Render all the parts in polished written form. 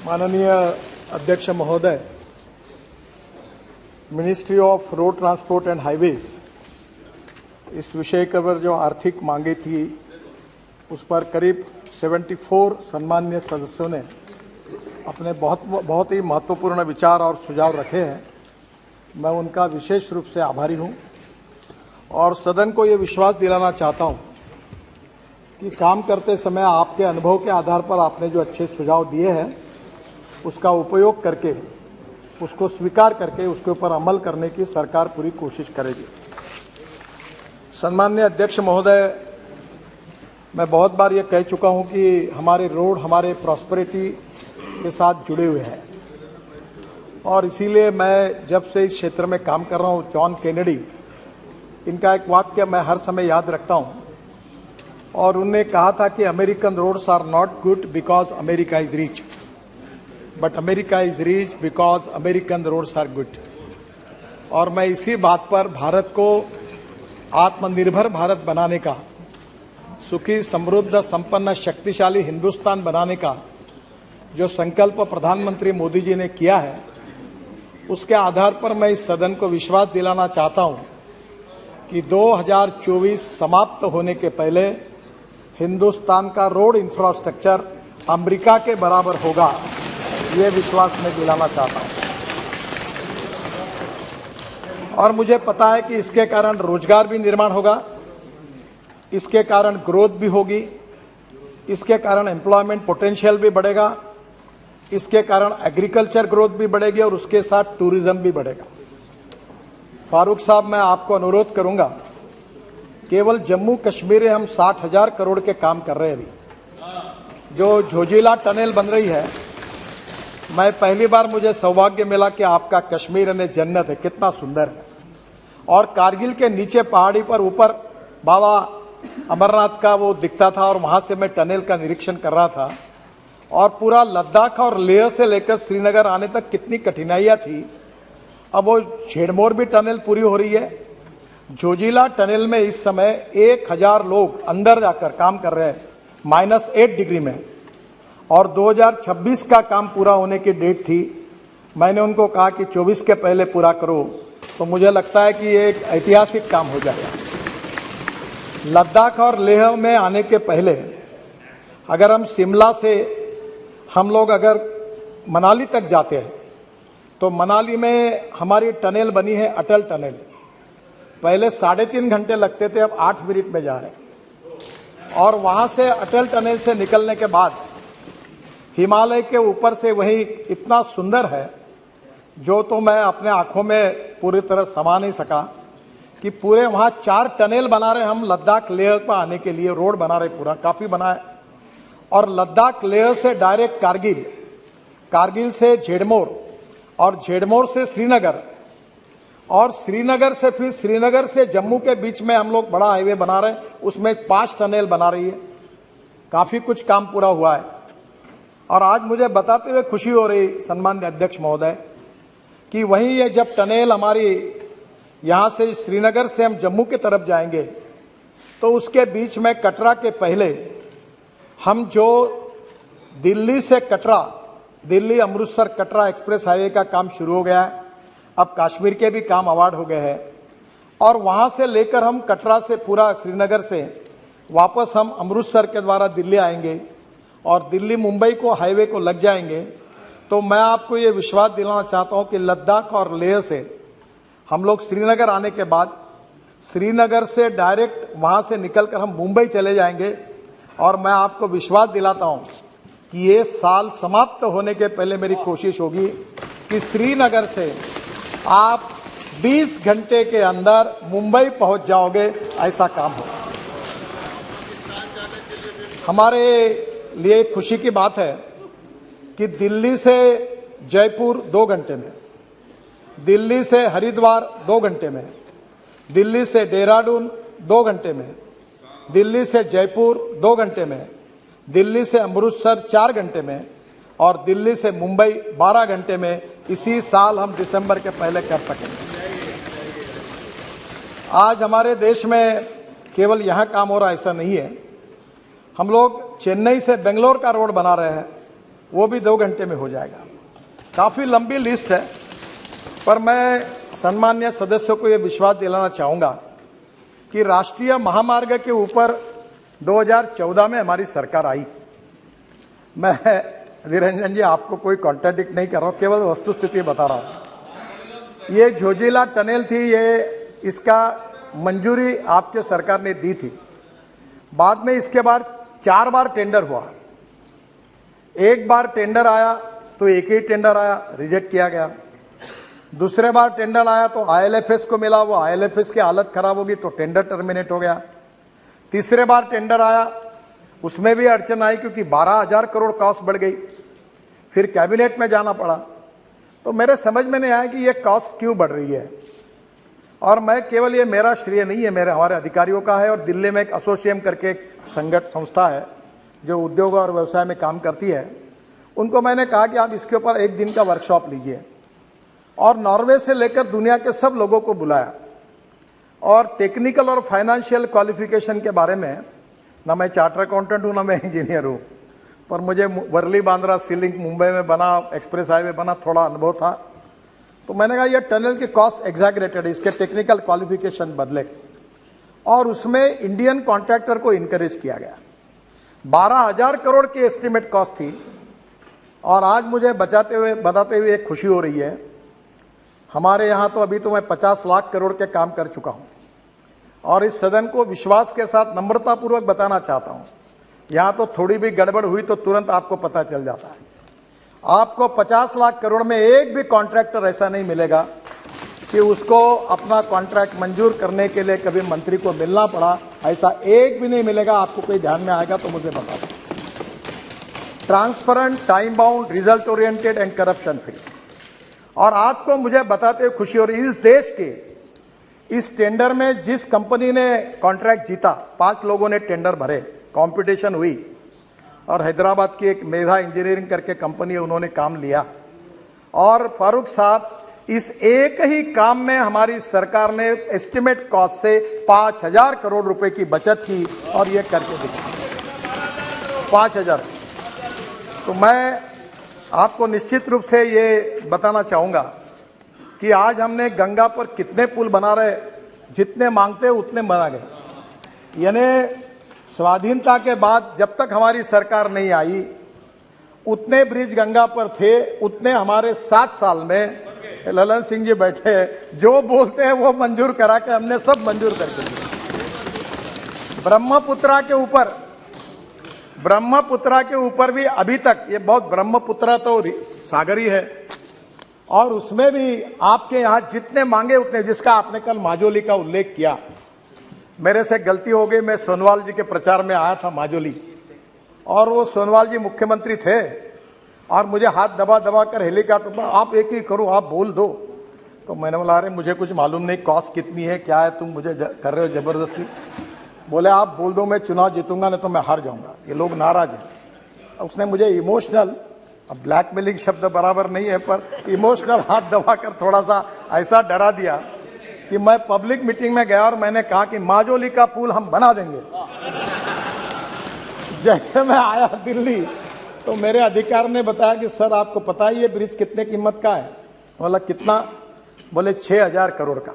माननीय अध्यक्ष महोदय, ministry of road transport and highways इस विषय पर जो आर्थिक मांगे थी उस पर करीब 74 सम्माननीय सदस्यों ने अपने बहुत ही महत्वपूर्ण विचार और सुझाव रखे हैं। मैं उनका विशेष रूप से आभारी हूं और सदन को ये विश्वास दिलाना चाहता हूं कि काम करते समय आपके अनुभव के आधार पर आपने जो अच्छे सुझाव दिए हैं उसका उपयोग करके, उसको स्वीकार करके उसके ऊपर अमल करने की सरकार पूरी कोशिश करेगी। सम्माननीय अध्यक्ष महोदय, मैं बहुत बार ये कह चुका हूं कि हमारे रोड हमारे प्रॉस्पेरिटी के साथ जुड़े हुए हैं और इसीलिए मैं जब से इस क्षेत्र में काम कर रहा हूं, जॉन केनेडी, इनका एक वाक्य मैं हर समय याद रखता हूं और उन्होंने कहा था कि American roads are not good because America is rich, but America is rich because American roads are good. और मैं इसी बात पर भारत को आत्मनिर्भर भारत बनाने का, सुखी समृद्ध संपन्न शक्तिशाली हिंदुस्तान बनाने का जो संकल्प प्रधानमंत्री मोदी जी ने किया है, उसके आधार पर मैं इस सदन को विश्वास दिलाना चाहता हूं कि 2024 समाप्त होने के पहले हिंदुस्तान का रोड इंफ्रास्ट्रक्चर अमेरिका के बराबर होगा, ये विश्वास मैं दिलाना चाहता हूं। और मुझे पता है कि इसके कारण रोजगार भी निर्माण होगा, इसके कारण ग्रोथ भी होगी, इसके कारण एम्प्लॉयमेंट पोटेंशियल भी बढ़ेगा, इसके कारण एग्रीकल्चर ग्रोथ भी बढ़ेगी और उसके साथ टूरिज्म भी बढ़ेगा। फारूक साहब, मैं आपको अनुरोध करूंगा, केवल जम्मू कश्मीर में हम 60,000 करोड़ के काम कर रहे हैं। अभी जो झोजिला टनल बन रही है, मैं पहली बार मुझे सौभाग्य मिला कि आपका कश्मीर ने जन्नत है, कितना सुंदर है। और कारगिल के नीचे पहाड़ी पर ऊपर बाबा अमरनाथ का वो दिखता था और वहां से मैं टनल का निरीक्षण कर रहा था। और पूरा लद्दाख और लेह से लेकर श्रीनगर आने तक कितनी कठिनाइयां थी। अब वो झेड़मोर भी टनल पूरी हो रही है। झोजिला टनल में इस समय 1000 लोग अंदर जाकर काम कर रहे हैं -8 डिग्री में, और 2026 का काम पूरा होने की डेट थी। मैंने उनको कहा कि 24 के पहले पूरा करो, तो मुझे लगता है कि ये एक ऐतिहासिक काम हो जाएगा। लद्दाख और लेह में आने के पहले अगर हम शिमला से हम लोग अगर मनाली तक जाते हैं तो मनाली में हमारी टनल बनी है, अटल टनल। पहले 3.5 घंटे लगते थे, अब 8 मिनट में जा रहे हैं। और वहां से अटल टनल से निकलने के बाद हिमालय के ऊपर से वही इतना सुंदर है, जो तो मैं अपने आंखों में पूरी तरह समा नहीं सका कि पूरे वहां 4 टनल बना रहे हम लद्दाख लेह पर आने के लिए, रोड बना रहे, पूरा काफी बना है। और लद्दाख लेह से डायरेक्ट कारगिल, कारगिल से झेड़मोर और झेड़मोर से श्रीनगर, और श्रीनगर से फिर श्रीनगर से जम्मू के बीच में हम लोग बड़ा हाईवे बना रहे हैं, उसमें 5 टनल बना रही है। काफी कुछ काम पूरा हुआ है। और आज मुझे बताते हुए खुशी हो रही सम्माननीय अध्यक्ष महोदय कि वहीं ये जब टनल हमारी यहां से श्रीनगर से हम जम्मू की तरफ जाएंगे तो उसके बीच में कटरा के पहले हम जो दिल्ली से कटरा, दिल्ली अमृतसर कटरा एक्सप्रेस हाईवे का काम शुरू हो गया है। अब कश्मीर के भी काम अवार्ड हो गए हैं और वहां से लेकर हम कटरा से पूरा श्रीनगर से वापस हम अमृतसर के द्वारा दिल्ली आएंगे और दिल्ली मुंबई को हाईवे को लग जाएंगे। तो मैं आपको ये विश्वास दिलाना चाहता हूं कि लद्दाख और लेह से हम लोग श्रीनगर आने के बाद श्रीनगर से डायरेक्ट वहां से निकलकर हम मुंबई चले जाएंगे। और मैं आपको विश्वास दिलाता हूं कि ये साल समाप्त होने के पहले मेरी कोशिश होगी कि श्रीनगर से आप 20 घंटे के अंदर मुंबई पहुंच जाओगे, ऐसा काम हो। हमारे लिए खुशी की बात है कि दिल्ली से जयपुर 2 घंटे में, दिल्ली से हरिद्वार 2 घंटे में, दिल्ली से देहरादून 2 घंटे में, दिल्ली से जयपुर 2 घंटे में, दिल्ली से अमृतसर 4 घंटे में और दिल्ली से मुंबई 12 घंटे में इसी साल हम दिसंबर के पहले कर सकेंगे। आज हमारे देश में केवल यहां काम हो रहा ऐसा नहीं है। हम लोग चेन्नई से बेंगलोर का रोड बना रहे हैं वो भी 2 घंटे में हो जाएगा। काफ़ी लंबी लिस्ट है, पर मैं सम्मान्य सदस्यों को ये विश्वास दिलाना चाहूँगा कि राष्ट्रीय महामार्ग के ऊपर 2014 में हमारी सरकार आई। मैं निरंजन जी आपको कोई कॉन्ट्राडिक्ट नहीं कर रहा हूँ, केवल वस्तुस्थिति बता रहा हूँ। ये झोजिला टनल थी, ये इसका मंजूरी आपके सरकार ने दी थी। बाद में इसके बाद 4 बार टेंडर हुआ। एक बार टेंडर आया तो एक ही टेंडर आया, रिजेक्ट किया गया। दूसरे बार टेंडर आया तो आईएलएफएस को मिला, वो आईएलएफएस की हालत खराब होगी तो टेंडर टर्मिनेट हो गया। तीसरे बार टेंडर आया, उसमें भी अड़चन आई क्योंकि 12,000 करोड़ कॉस्ट बढ़ गई। फिर कैबिनेट में जाना पड़ा। तो मेरे समझ में नहीं आया कि ये कॉस्ट क्यों बढ़ रही है। और मैं केवल, ये मेरा श्रेय नहीं है, मेरे हमारे अधिकारियों का है। और दिल्ली में एक एसोसिएम करके एक संस्था है जो उद्योग और व्यवसाय में काम करती है, उनको मैंने कहा कि आप इसके ऊपर एक दिन का वर्कशॉप लीजिए। और नॉर्वे से लेकर दुनिया के सब लोगों को बुलाया और टेक्निकल और फाइनेंशियल क्वालिफिकेशन के बारे में, ना मैं चार्टर अकाउंटेंट हूँ ना मैं इंजीनियर हूँ, पर मुझे वर्ली बांद्रा सी लिंक मुंबई में बना, एक्सप्रेस हाईवे बना, थोड़ा अनुभव था। तो मैंने कहा ये टनल की कॉस्ट एग्जैगरेटेड है, इसके टेक्निकल क्वालिफिकेशन बदले। और उसमें इंडियन कॉन्ट्रैक्टर को इनकरेज किया गया। 12,000 करोड़ की एस्टिमेट कॉस्ट थी। और आज मुझे बताते हुए एक खुशी हो रही है, हमारे यहाँ तो अभी तो मैं 50 लाख करोड़ के काम कर चुका हूँ। और इस सदन को विश्वास के साथ नम्रतापूर्वक बताना चाहता हूँ, यहाँ तो थोड़ी भी गड़बड़ हुई तो तुरंत आपको पता चल जाता है। आपको 50 लाख करोड़ में एक भी कॉन्ट्रैक्टर ऐसा नहीं मिलेगा कि उसको अपना कॉन्ट्रैक्ट मंजूर करने के लिए कभी मंत्री को मिलना पड़ा, ऐसा एक भी नहीं मिलेगा। आपको कोई ध्यान में आएगा तो मुझे बता दें। Transparent, time bound, result oriented and corruption free. और आपको मुझे बताते हुए खुशी हो रही है, इस देश के इस टेंडर में जिस कंपनी ने कॉन्ट्रैक्ट जीता, 5 लोगों ने टेंडर भरे, कंपटीशन हुई, और हैदराबाद की एक मेधा इंजीनियरिंग करके कंपनी है, उन्होंने काम लिया। और फारूक साहब, इस एक ही काम में हमारी सरकार ने एस्टिमेट कॉस्ट से 5,000 करोड़ रुपए की बचत की और ये करके दिखा 5,000। तो मैं आपको निश्चित रूप से ये बताना चाहूंगा कि आज हमने गंगा पर कितने पुल बना रहे, जितने मांगते उतने बना गए। यानी स्वाधीनता के बाद जब तक हमारी सरकार नहीं आई, उतने ब्रिज गंगा पर थे, उतने हमारे 7 साल में ललन सिंह जी बैठे हैं, जो बोलते हैं वो मंजूर करा के हमने सब मंजूर करके दिए। ब्रह्मपुत्रा के ऊपर भी अभी तक ये बहुत, ब्रह्मपुत्रा तो सागरी है और उसमें भी आपके यहाँ जितने मांगे उतने, जिसका आपने कल माजोली का उल्लेख किया, मेरे से गलती हो गई, मैं सोनवाल जी के प्रचार में आया था माजोली, और वो सोनवाल जी मुख्यमंत्री थे और मुझे हाथ दबा दबा कर हेलीकॉप्टर पर, आप एक ही करो, आप बोल दो। तो मैंने बोला अरे मुझे कुछ मालूम नहीं, कॉस्ट कितनी है, क्या है, तुम मुझे कर रहे हो जबरदस्ती। बोले आप बोल दो, मैं चुनाव जीतूंगा, नहीं तो मैं हार जाऊंगा। ये लोग नाराज हैं। उसने मुझे इमोशनल, अब ब्लैकमेलिंग शब्द बराबर नहीं है, पर इमोशनल हाथ दबाकर थोड़ा सा ऐसा डरा दिया कि मैं पब्लिक मीटिंग में गया और मैंने कहा कि माजोली का पुल हम बना देंगे। जैसे मैं आया दिल्ली तो मेरे अधिकारी ने बताया कि सर आपको पता है ये ब्रिज कितने कीमत का है? बोला कितना? बोले 6,000 करोड़ का।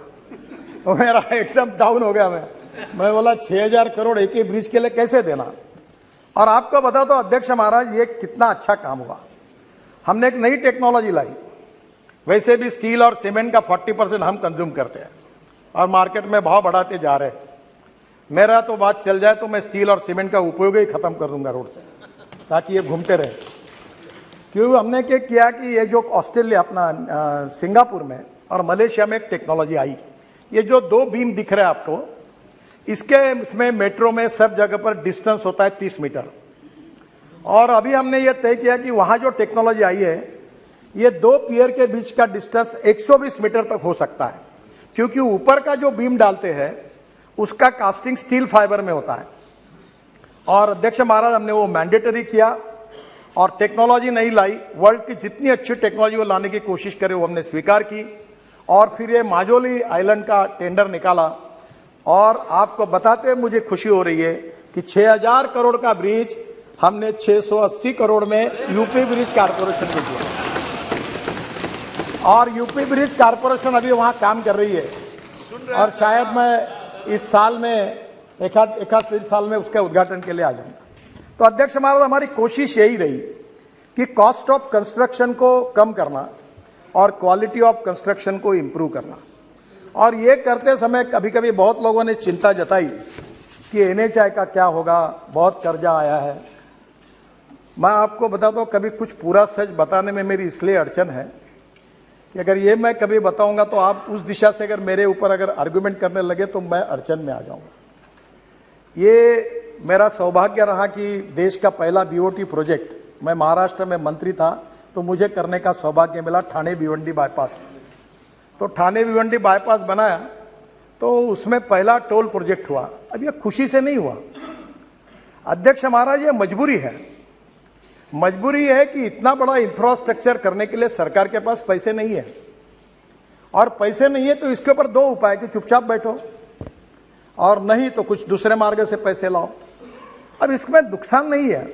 तो मेरा एकदम डाउन हो गया। मैं बोला 6,000 करोड़ एक ही ब्रिज के लिए कैसे देना? और आपको बता दो अध्यक्ष महाराज, ये कितना अच्छा काम हुआ। हमने एक नई टेक्नोलॉजी लाई। वैसे भी स्टील और सीमेंट का 40% हम कंज्यूम करते हैं और मार्केट में भाव बढ़ाते जा रहे हैं। मेरा तो बात चल जाए तो मैं स्टील और सीमेंट का उपयोग ही खत्म कर दूंगा रोड से, ताकि ये घूमते रहे। क्यों हमने क्या किया कि ये जो ऑस्ट्रेलिया, अपना सिंगापुर में और मलेशिया में एक टेक्नोलॉजी आई, ये जो 2 बीम दिख रहे हैं आपको, इसमें मेट्रो में सब जगह पर डिस्टेंस होता है 30 मीटर। और अभी हमने ये तय किया कि वहां जो टेक्नोलॉजी आई है, ये 2 पियर के बीच का डिस्टेंस 120 मीटर तक हो सकता है, क्योंकि ऊपर का जो बीम डालते हैं उसका कास्टिंग स्टील फाइबर में होता है। और अध्यक्ष महाराज, हमने वो मैंडेटरी किया और टेक्नोलॉजी नहीं लाई। वर्ल्ड की जितनी अच्छी टेक्नोलॉजी वो लाने की कोशिश करे वो हमने स्वीकार की। और फिर ये माजोली आइलैंड का टेंडर निकाला। और आपको बताते मुझे खुशी हो रही है कि 6,000 करोड़ का ब्रिज हमने 680 करोड़ में यूपी ब्रिज कारपोरेशन को दिया, और यूपी ब्रिज कारपोरेशन अभी वहां काम कर रही है, और शायद मैं इस साल में एक साल में उसके उद्घाटन के लिए आ जाऊंगा। तो अध्यक्ष महाराज, हमारी कोशिश यही रही कि कॉस्ट ऑफ कंस्ट्रक्शन को कम करना और क्वालिटी ऑफ कंस्ट्रक्शन को इंप्रूव करना। और ये करते समय कभी कभी बहुत लोगों ने चिंता जताई कि एनएचआई का क्या होगा, बहुत कर्जा आया है। मैं आपको बताता हूं, कभी कुछ पूरा सच बताने में मेरी इसलिए अड़चन है कि अगर ये मैं कभी बताऊंगा तो आप उस दिशा से अगर मेरे ऊपर अगर आर्गुमेंट करने लगे तो मैं अड़चन में आ जाऊंगा। ये मेरा सौभाग्य रहा कि देश का पहला बीओटी प्रोजेक्ट, मैं महाराष्ट्र में मंत्री था तो मुझे करने का सौभाग्य मिला, ठाणे भिवंडी बाईपास। तो ठाणे भिवंडी बाईपास बनाया तो उसमें पहला टोल प्रोजेक्ट हुआ। अब ये खुशी से नहीं हुआ अध्यक्ष महाराज, ये मजबूरी है। मजबूरी है कि इतना बड़ा इंफ्रास्ट्रक्चर करने के लिए सरकार के पास पैसे नहीं है, और पैसे नहीं है तो इसके ऊपर दो उपाय कि चुपचाप बैठो, और नहीं तो कुछ दूसरे मार्ग से पैसे लाओ। अब इसमें नुकसान नहीं है।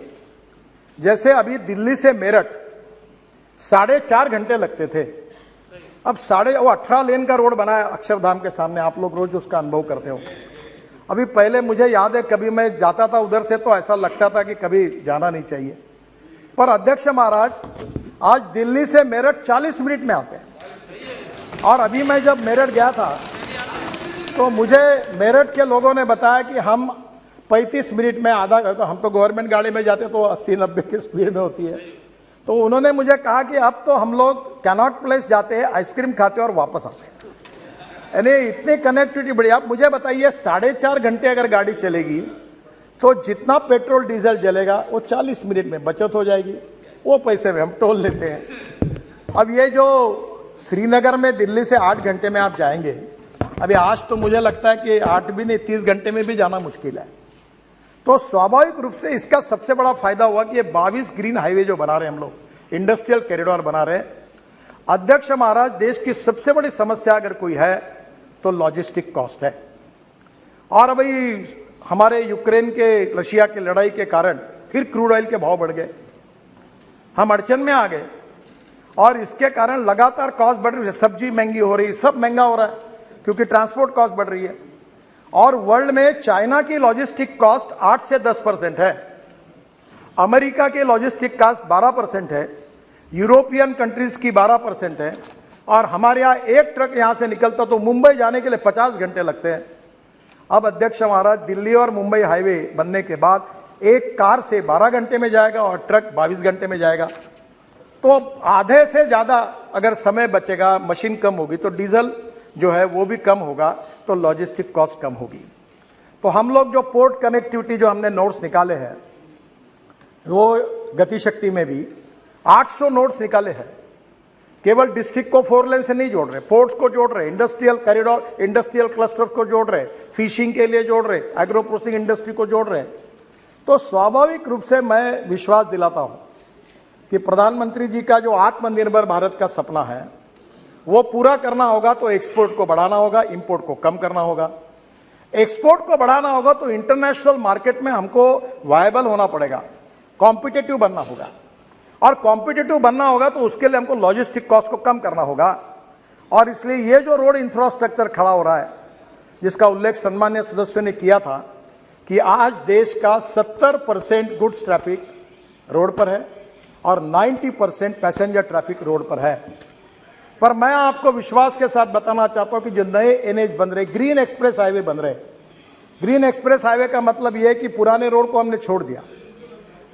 जैसे अभी दिल्ली से मेरठ 4.5 घंटे लगते थे, अब 18 लेन का रोड बनाया अक्षरधाम के सामने, आप लोग रोज उसका अनुभव करते हो। अभी पहले मुझे याद है कभी मैं जाता था उधर से तो ऐसा लगता था कि कभी जाना नहीं चाहिए, पर अध्यक्ष महाराज आज दिल्ली से मेरठ 40 मिनट में आते हैं। और अभी मैं जब मेरठ गया था तो मुझे मेरठ के लोगों ने बताया कि हम 35 मिनट में आधा, तो हम तो गवर्नमेंट गाड़ी में जाते तो 80-90 की स्पीड में होती है। तो उन्होंने मुझे कहा कि अब तो हम लोग कैनॉट प्लेस जाते हैं, आइसक्रीम खाते हैं और वापस आते हैं, यानी इतनी कनेक्टिविटी बढ़ी। आप मुझे बताइए 4.5 घंटे अगर गाड़ी चलेगी तो जितना पेट्रोल डीजल जलेगा वो 40 मिनट में बचत हो जाएगी, वो पैसे में हम टोल लेते हैं। अब ये जो श्रीनगर में दिल्ली से 8 घंटे में आप जाएंगे, अभी आज तो मुझे लगता है कि 8 भी नहीं 30 घंटे में भी जाना मुश्किल है। तो स्वाभाविक रूप से इसका सबसे बड़ा फायदा हुआ कि ये 22 ग्रीन हाईवे जो बना रहे हैं हम लोग, इंडस्ट्रियल कॉरिडोर बना रहे हैं। अध्यक्ष महाराज, देश की सबसे बड़ी समस्या अगर कोई है तो लॉजिस्टिक कॉस्ट है। और अभी हमारे यूक्रेन के रशिया की लड़ाई के कारण फिर क्रूड ऑयल के भाव बढ़ गए, हम अड़चन में आ गए, और इसके कारण लगातार कॉस्ट बढ़ रही है। सब्जी महंगी हो रही, सब महंगा हो रहा है क्योंकि ट्रांसपोर्ट कॉस्ट बढ़ रही है। और वर्ल्ड में चाइना की लॉजिस्टिक कॉस्ट 8 से 10% है, अमेरिका के लॉजिस्टिक कॉस्ट 12% है, यूरोपियन कंट्रीज की 12% है, और हमारे यहाँ एक ट्रक यहां से निकलता तो मुंबई जाने के लिए 50 घंटे लगते हैं। अब अध्यक्ष महाराज, दिल्ली और मुंबई हाईवे बनने के बाद एक कार से 12 घंटे में जाएगा और ट्रक 22 घंटे में जाएगा, तो आधे से ज्यादा अगर समय बचेगा, मशीन कम होगी तो डीजल जो है वो भी कम होगा, तो लॉजिस्टिक कॉस्ट कम होगी। तो हम लोग जो पोर्ट कनेक्टिविटी जो हमने नोट्स निकाले हैं, वो गतिशक्ति में भी 800 नोट्स निकाले हैं। केवल डिस्ट्रिक्ट को 4 लेन से नहीं जोड़ रहे, पोर्ट्स को जोड़ रहे, इंडस्ट्रियल कॉरिडोर, इंडस्ट्रियल क्लस्टर को जोड़ रहे, फिशिंग के लिए जोड़ रहे, एग्रो प्रोसेसिंग इंडस्ट्री को जोड़ रहे। तो स्वाभाविक रूप से मैं विश्वास दिलाता हूं कि प्रधानमंत्री जी का जो आत्मनिर्भर भारत का सपना है वो पूरा करना होगा तो एक्सपोर्ट को बढ़ाना होगा, इंपोर्ट को कम करना होगा। एक्सपोर्ट को बढ़ाना होगा तो इंटरनेशनल मार्केट में हमको वायबल होना पड़ेगा, कॉम्पिटिटिव बनना होगा, और कॉम्पिटिटिव बनना होगा तो उसके लिए हमको लॉजिस्टिक कॉस्ट को कम करना होगा। और इसलिए ये जो रोड इंफ्रास्ट्रक्चर खड़ा हो रहा है, जिसका उल्लेख सम्मान्य सदस्यों ने किया था कि आज देश का 70% गुड्स ट्रैफिक रोड पर है और 90% पैसेंजर ट्रैफिक रोड पर है। पर मैं आपको विश्वास के साथ बताना चाहता हूं कि जो नए एनएच बन रहे, ग्रीन एक्सप्रेस हाईवे बन रहे, ग्रीन एक्सप्रेस हाईवे का मतलब यह है कि पुराने रोड को हमने छोड़ दिया।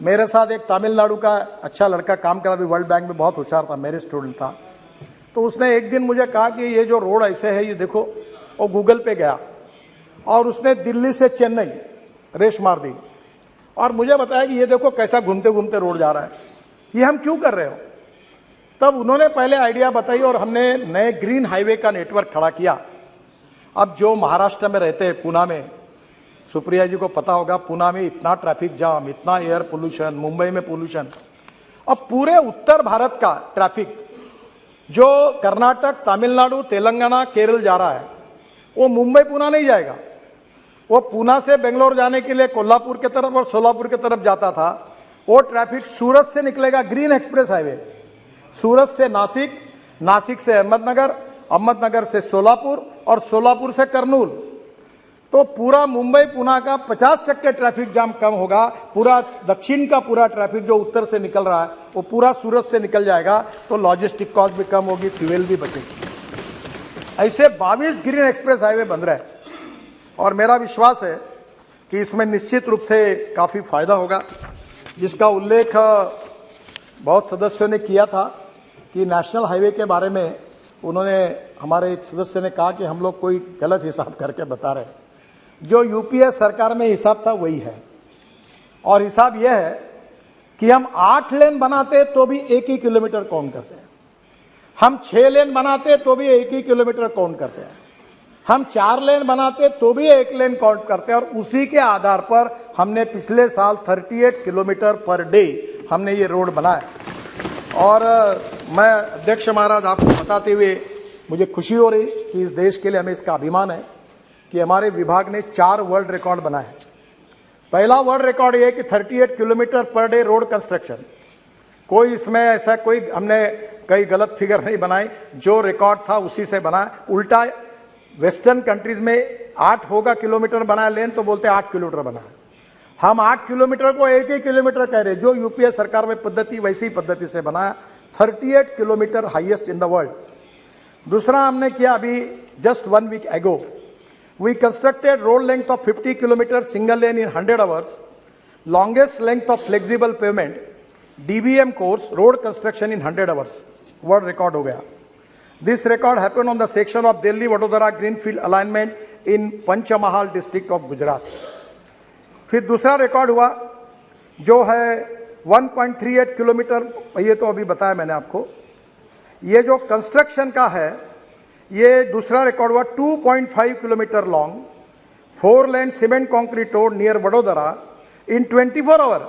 मेरे साथ एक तमिलनाडु का अच्छा लड़का काम करा, भी वर्ल्ड बैंक में बहुत होशियार था, मेरे स्टूडेंट था। तो उसने एक दिन मुझे कहा कि ये जो रोड ऐसे है, ये देखो, वो गूगल पे गया और उसने दिल्ली से चेन्नई रेस मार दी और मुझे बताया कि ये देखो कैसा घूमते घूमते रोड जा रहा है, ये हम क्यों कर रहे हो। तब उन्होंने पहले आइडिया बताई और हमने नए ग्रीन हाईवे का नेटवर्क खड़ा किया। अब जो महाराष्ट्र में रहते हैं, पूना में, सुप्रिया जी को पता होगा, पूना में इतना ट्रैफिक जाम, इतना एयर पोल्यूशन, मुंबई में पोल्यूशन। अब पूरे उत्तर भारत का ट्रैफिक जो कर्नाटक, तमिलनाडु, तेलंगाना, केरल जा रहा है, वो मुंबई पूना नहीं जाएगा। वो पूना से बेंगलोर जाने के लिए कोल्हापुर की तरफ और सोलापुर की तरफ जाता था, वो ट्रैफिक सूरत से निकलेगा, ग्रीन एक्सप्रेस हाईवे, सूरत से नासिक, नासिक से अहमदनगर, अहमदनगर से सोलापुर और सोलापुर से करनूल। तो पूरा मुंबई पुणे का 50% ट्रैफिक जाम कम होगा। पूरा दक्षिण का पूरा ट्रैफिक जो उत्तर से निकल रहा है वो पूरा सूरत से निकल जाएगा, तो लॉजिस्टिक कॉस्ट भी कम होगी, फ्यूल भी बचेगी। ऐसे 22 ग्रीन एक्सप्रेस हाईवे बन रहे हैं और मेरा विश्वास है कि इसमें निश्चित रूप से काफी फायदा होगा, जिसका उल्लेख बहुत सदस्यों ने किया था कि नेशनल हाईवे के बारे में उन्होंने, हमारे एक सदस्य ने कहा कि हम लोग कोई गलत हिसाब करके बता रहे हैं। जो यूपीए सरकार में हिसाब था वही है, और हिसाब यह है कि हम 8 लेन बनाते तो भी 1 ही किलोमीटर काउंट करते हैं, हम 6 लेन बनाते तो भी 1 ही किलोमीटर काउंट करते हैं, हम 4 लेन बनाते तो भी 1 लेन काउंट करते हैं। और उसी के आधार पर हमने पिछले साल 38 किलोमीटर पर डे हमने ये रोड बनाया। और मैं अध्यक्ष महाराज आपको बताते हुए मुझे खुशी हो रही कि इस देश के लिए हमें इसका अभिमान है कि हमारे विभाग ने 4 वर्ल्ड रिकॉर्ड बनाए। पहला वर्ल्ड रिकॉर्ड ये कि 38 kilometre per day road construction, कोई इसमें ऐसा कोई हमने कई गलत फिगर नहीं बनाई, जो रिकॉर्ड था उसी से बनाया। उल्टा वेस्टर्न कंट्रीज में 8 होगा किलोमीटर बनाया लेन, तो बोलते 8 किलोमीटर बनाया। हम 8 किलोमीटर को 1 ही किलोमीटर कह रहे, जो यूपीए सरकार में पद्धति वैसी पद्धति से बनाया। 38 kilometre highest in the world. दूसरा हमने किया अभी जस्ट 1 वीक एगो, we constructed road length of 50 kilometers single lane in 100 hours, longest length of flexible pavement, DBM course road construction in 100 hours, world record हो गया। This record happened on the section of Delhi Vadodara Greenfield alignment in Panchmahal district of Gujarat। फिर दूसरा record हुआ जो है 1.38 kilometre, ये तो अभी बताया मैंने आपको। ये जो कंस्ट्रक्शन का है, ये दूसरा रिकॉर्ड हुआ 2.5 kilometre long 4 lane cement concrete road near Vadodara in 24 hour.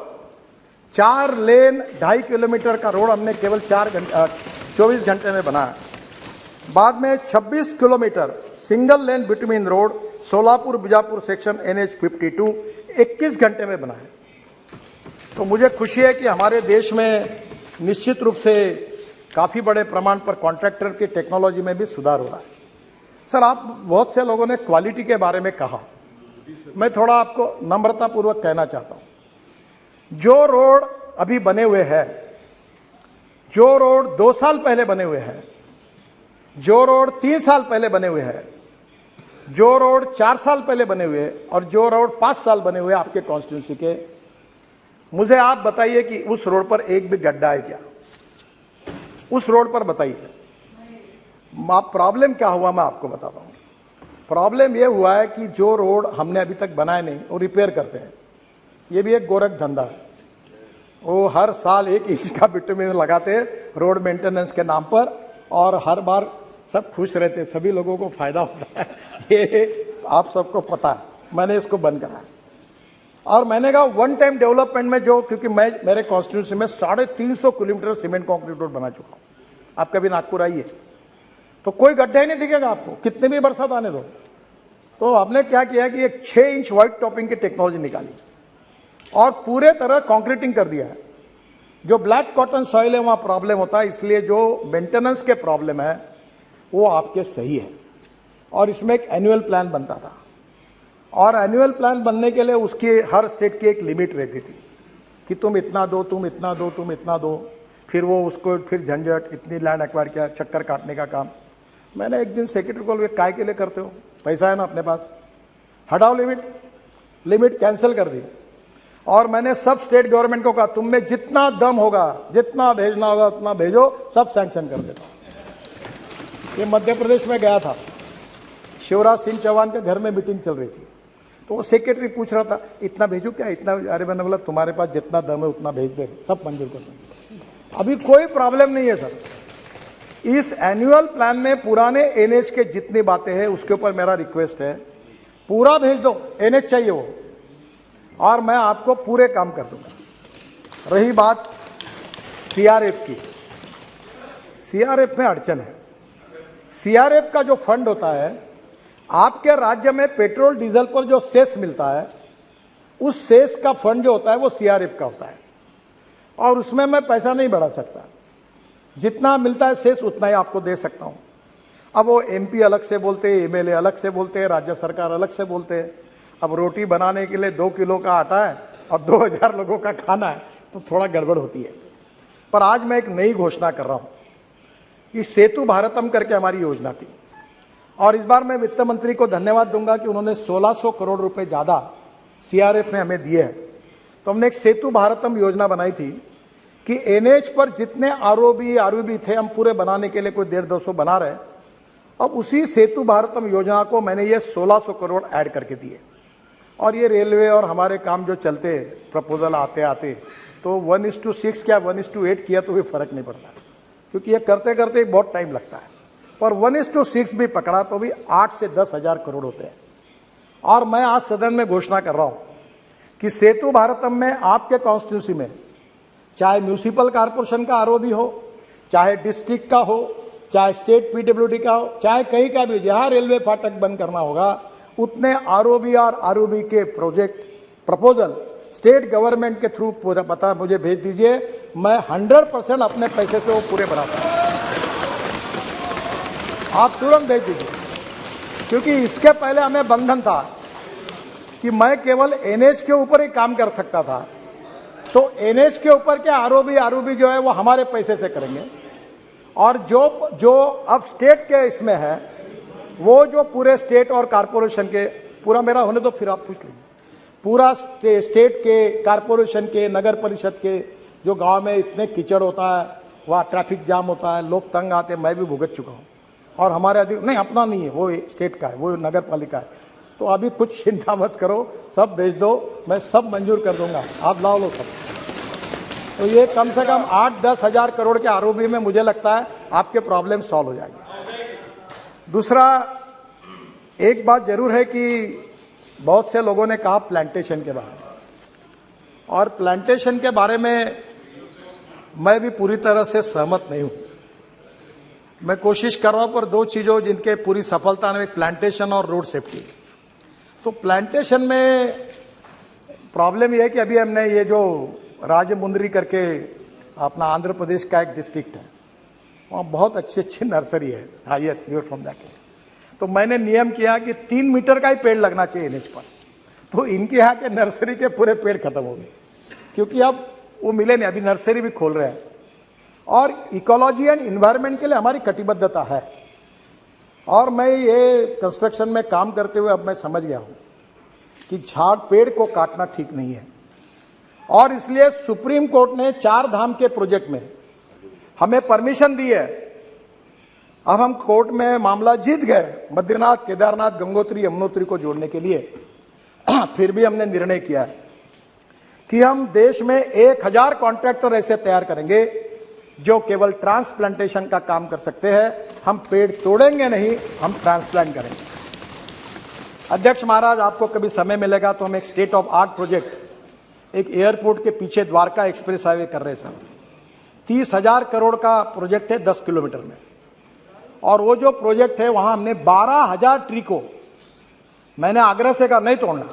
4 lane 2.5 kilometre का रोड हमने केवल 24 घंटे में बनाया। बाद में 26 kilometre single lane between road Solapur Bijapur section NH 52 21 घंटे में बनाया। तो मुझे खुशी है कि हमारे देश में निश्चित रूप से काफी बड़े प्रमाण पर कॉन्ट्रैक्टर की टेक्नोलॉजी में भी सुधार हो रहा है। सर, आप बहुत से लोगों ने क्वालिटी के बारे में कहा, मैं थोड़ा आपको नम्रतापूर्वक कहना चाहता हूं। जो रोड अभी बने हुए हैं, जो रोड 2 साल पहले बने हुए हैं, जो रोड 3 साल पहले बने हुए हैं, जो रोड 4 साल पहले बने हुए और जो रोड 5 साल बने हुए आपके कॉन्स्टिट्यूंसी के, मुझे आप बताइए कि उस रोड पर एक भी गड्ढा है क्या? उस रोड पर बताइए। प्रॉब्लम क्या हुआ मैं आपको बताता हूं। प्रॉब्लम यह हुआ है कि जो रोड हमने अभी तक बनाए नहीं वो रिपेयर करते हैं। ये भी एक गोरख धंधा है। वो हर साल 1 इंच का बिटुमिन लगाते हैं रोड मेंटेनेंस के नाम पर, और हर बार सब खुश रहते, सभी लोगों को फायदा होता है। ये आप सबको पता है। मैंने इसको बंद करा और मैंने कहा वन टाइम डेवलपमेंट में जो, क्योंकि मैं मेरे कॉन्स्टिट्यूंसी में 350 किलोमीटर सीमेंट कॉन्क्रीट रोड बना चुका हूं। आप कभी नागपुर आइए तो कोई गड्ढा ही नहीं दिखेगा आपको, कितने भी बरसात आने दो। तो हमने क्या किया कि एक 6 इंच व्हाइट टॉपिंग की टेक्नोलॉजी निकाली और पूरे तरह कॉन्क्रीटिंग कर दिया है। जो ब्लैक कॉटन सॉइल है वहां प्रॉब्लम होता है, इसलिए जो मेंटेनेंस के प्रॉब्लम है वो आपके सही है। और इसमें एक एनुअल प्लान बनता था, और एनुअल प्लान बनने के लिए उसकी हर स्टेट की एक लिमिट रहती थी कि तुम इतना दो, तुम इतना दो, तुम इतना दो। फिर वो उसको फिर झंझट, इतनी लैंड एक्वायर किया, चक्कर काटने का काम। मैंने एक दिन सेक्रेटरी को, काय के लिए करते हो, पैसा है ना अपने पास, हटाओ लिमिट कैंसिल कर दी। और मैंने सब स्टेट गवर्नमेंट को कहा तुम में जितना दम होगा, जितना भेजना होगा उतना भेजो, सब सैंक्शन कर देता। ये मध्य प्रदेश में गया था, शिवराज सिंह चौहान के घर में मीटिंग चल रही थी, तो वो सेक्रेटरी पूछ रहा था इतना भेजू क्या, इतना। अरे मैंने बोला तुम्हारे पास जितना दम है उतना भेज दे, सब मंजूर कर देंगे। अभी कोई प्रॉब्लम नहीं है सर। इस एनुअल प्लान में पुराने एनएच के जितनी बातें हैं उसके ऊपर मेरा रिक्वेस्ट है, पूरा भेज दो। एनएच चाहिए वो, और मैं आपको पूरे काम कर दूंगा। रही बात सीआरएफ की, सीआरएफ में अड़चन है। सीआरएफ का जो फंड होता है, आपके राज्य में पेट्रोल डीजल पर जो सेस मिलता है, उस सेस का फंड जो होता है वो सीआरएफ का होता है। और उसमें मैं पैसा नहीं बढ़ा सकता। जितना मिलता है शेष उतना ही आपको दे सकता हूं। अब वो एमपी अलग से बोलते हैं, एमएलए अलग से बोलते हैं, राज्य सरकार अलग से बोलते हैं। अब रोटी बनाने के लिए 2 किलो का आटा है और 2000 लोगों का खाना है, तो थोड़ा गड़बड़ होती है। पर आज मैं एक नई घोषणा कर रहा हूं कि सेतु भारतम करके हमारी योजना थी, और इस बार मैं वित्त मंत्री को धन्यवाद दूंगा कि उन्होंने 1600 करोड़ रुपए ज्यादा सीआरएफ में हमें दिए हैं। तो हमने एक सेतु भारतम योजना बनाई थी कि एनएच पर जितने आरओबी थे हम पूरे बनाने के लिए कोई 150-200 बना रहे। अब उसी सेतु भारतम योजना को मैंने ये 1600 करोड़ ऐड करके दिए, और ये रेलवे और हमारे काम जो चलते प्रपोजल आते आते तो 1:6 क्या 1:8 किया तो भी फर्क नहीं पड़ता, क्योंकि ये करते करते बहुत टाइम लगता है। पर 1:6 भी पकड़ा तो भी 8 से 10 हजार करोड़ होते हैं। और मैं आज सदन में घोषणा कर रहा हूं कि सेतु भारतम में आपके कॉन्स्टिट्यूंसी में चाहे म्यूनिसिपल कॉर्पोरेशन का आरओबी हो, चाहे डिस्ट्रिक्ट का हो, चाहे स्टेट पीडब्ल्यूडी का हो, चाहे कहीं का भी, जहां रेलवे फाटक बंद करना होगा उतने आरओबी और आरओबी के प्रोजेक्ट प्रपोजल स्टेट गवर्नमेंट के थ्रू पता मुझे भेज दीजिए। मैं 100% अपने पैसे से वो पूरे बनाता हूं। आप तुरंत भेज दीजिए, क्योंकि इसके पहले हमें बंधन था कि मैं केवल एनएच के ऊपर ही काम कर सकता था। तो एनएच के ऊपर के आरओबी जो है वो हमारे पैसे से करेंगे, और जो अब स्टेट के इसमें है वो जो पूरे स्टेट और कारपोरेशन के, पूरा मेरा होने तो फिर आप पूछ लीजिए, पूरा स्टेट के, कारपोरेशन के, नगर परिषद के, जो गांव में इतने कीचड़ होता है, वहाँ ट्रैफिक जाम होता है, लोग तंग आते, मैं भी भुगत चुका हूँ। और हमारे नहीं, अपना नहीं है, वो स्टेट का है, वो नगर पालिका है। तो अभी कुछ चिंता मत करो, सब भेज दो, मैं सब मंजूर कर दूंगा, आप लाओ लो सब। तो ये कम से कम 8-10 हजार करोड़ के आरओबी में मुझे लगता है आपके प्रॉब्लम सॉल्व हो जाएगी। दूसरा, एक बात जरूर है कि बहुत से लोगों ने कहा प्लांटेशन के बारे में, और प्लांटेशन के बारे में मैं भी पूरी तरह से सहमत नहीं हूं। मैं कोशिश कर रहा हूं, पर 2 चीजों जिनके पूरी सफलता में, प्लांटेशन और रोड सेफ्टी। तो प्लांटेशन में प्रॉब्लम यह है कि अभी हमने ये जो राजमुंद्री करके अपना आंध्र प्रदेश का एक डिस्ट्रिक्ट है, वहाँ बहुत अच्छी नर्सरी है। हाँ, yes, you are from that. तो मैंने नियम किया कि 3 मीटर का ही पेड़ लगना चाहिए एनएच पर। तो इनके यहाँ के नर्सरी के पूरे पेड़ खत्म हो गए, क्योंकि अब वो मिले नहीं। अभी नर्सरी भी खोल रहे हैं, और इकोलॉजी एंड इन्वायरमेंट के लिए हमारी कटिबद्धता है। और मैं ये कंस्ट्रक्शन में काम करते हुए अब मैं समझ गया हूं कि झाड़ पेड़ को काटना ठीक नहीं है, और इसलिए सुप्रीम कोर्ट ने 4 धाम के प्रोजेक्ट में हमें परमिशन दी है। अब हम कोर्ट में मामला जीत गए, बद्रीनाथ, केदारनाथ, गंगोत्री, यमुनोत्री को जोड़ने के लिए। फिर भी हमने निर्णय किया है कि हम देश में 1000 कॉन्ट्रैक्टर ऐसे तैयार करेंगे जो केवल ट्रांसप्लांटेशन का काम कर सकते हैं। हम पेड़ तोड़ेंगे नहीं, हम ट्रांसप्लांट करेंगे। अध्यक्ष महाराज, आपको कभी समय मिलेगा तो हम एक स्टेट ऑफ आर्ट प्रोजेक्ट, एक एयरपोर्ट के पीछे द्वारका एक्सप्रेस हाईवे कर रहे हैं सर। 30,000 करोड़ का प्रोजेक्ट है 10 किलोमीटर में, और वो जो प्रोजेक्ट है वहां हमने 12,000 ट्री को, मैंने आग्रह से कहा नहीं तोड़ना,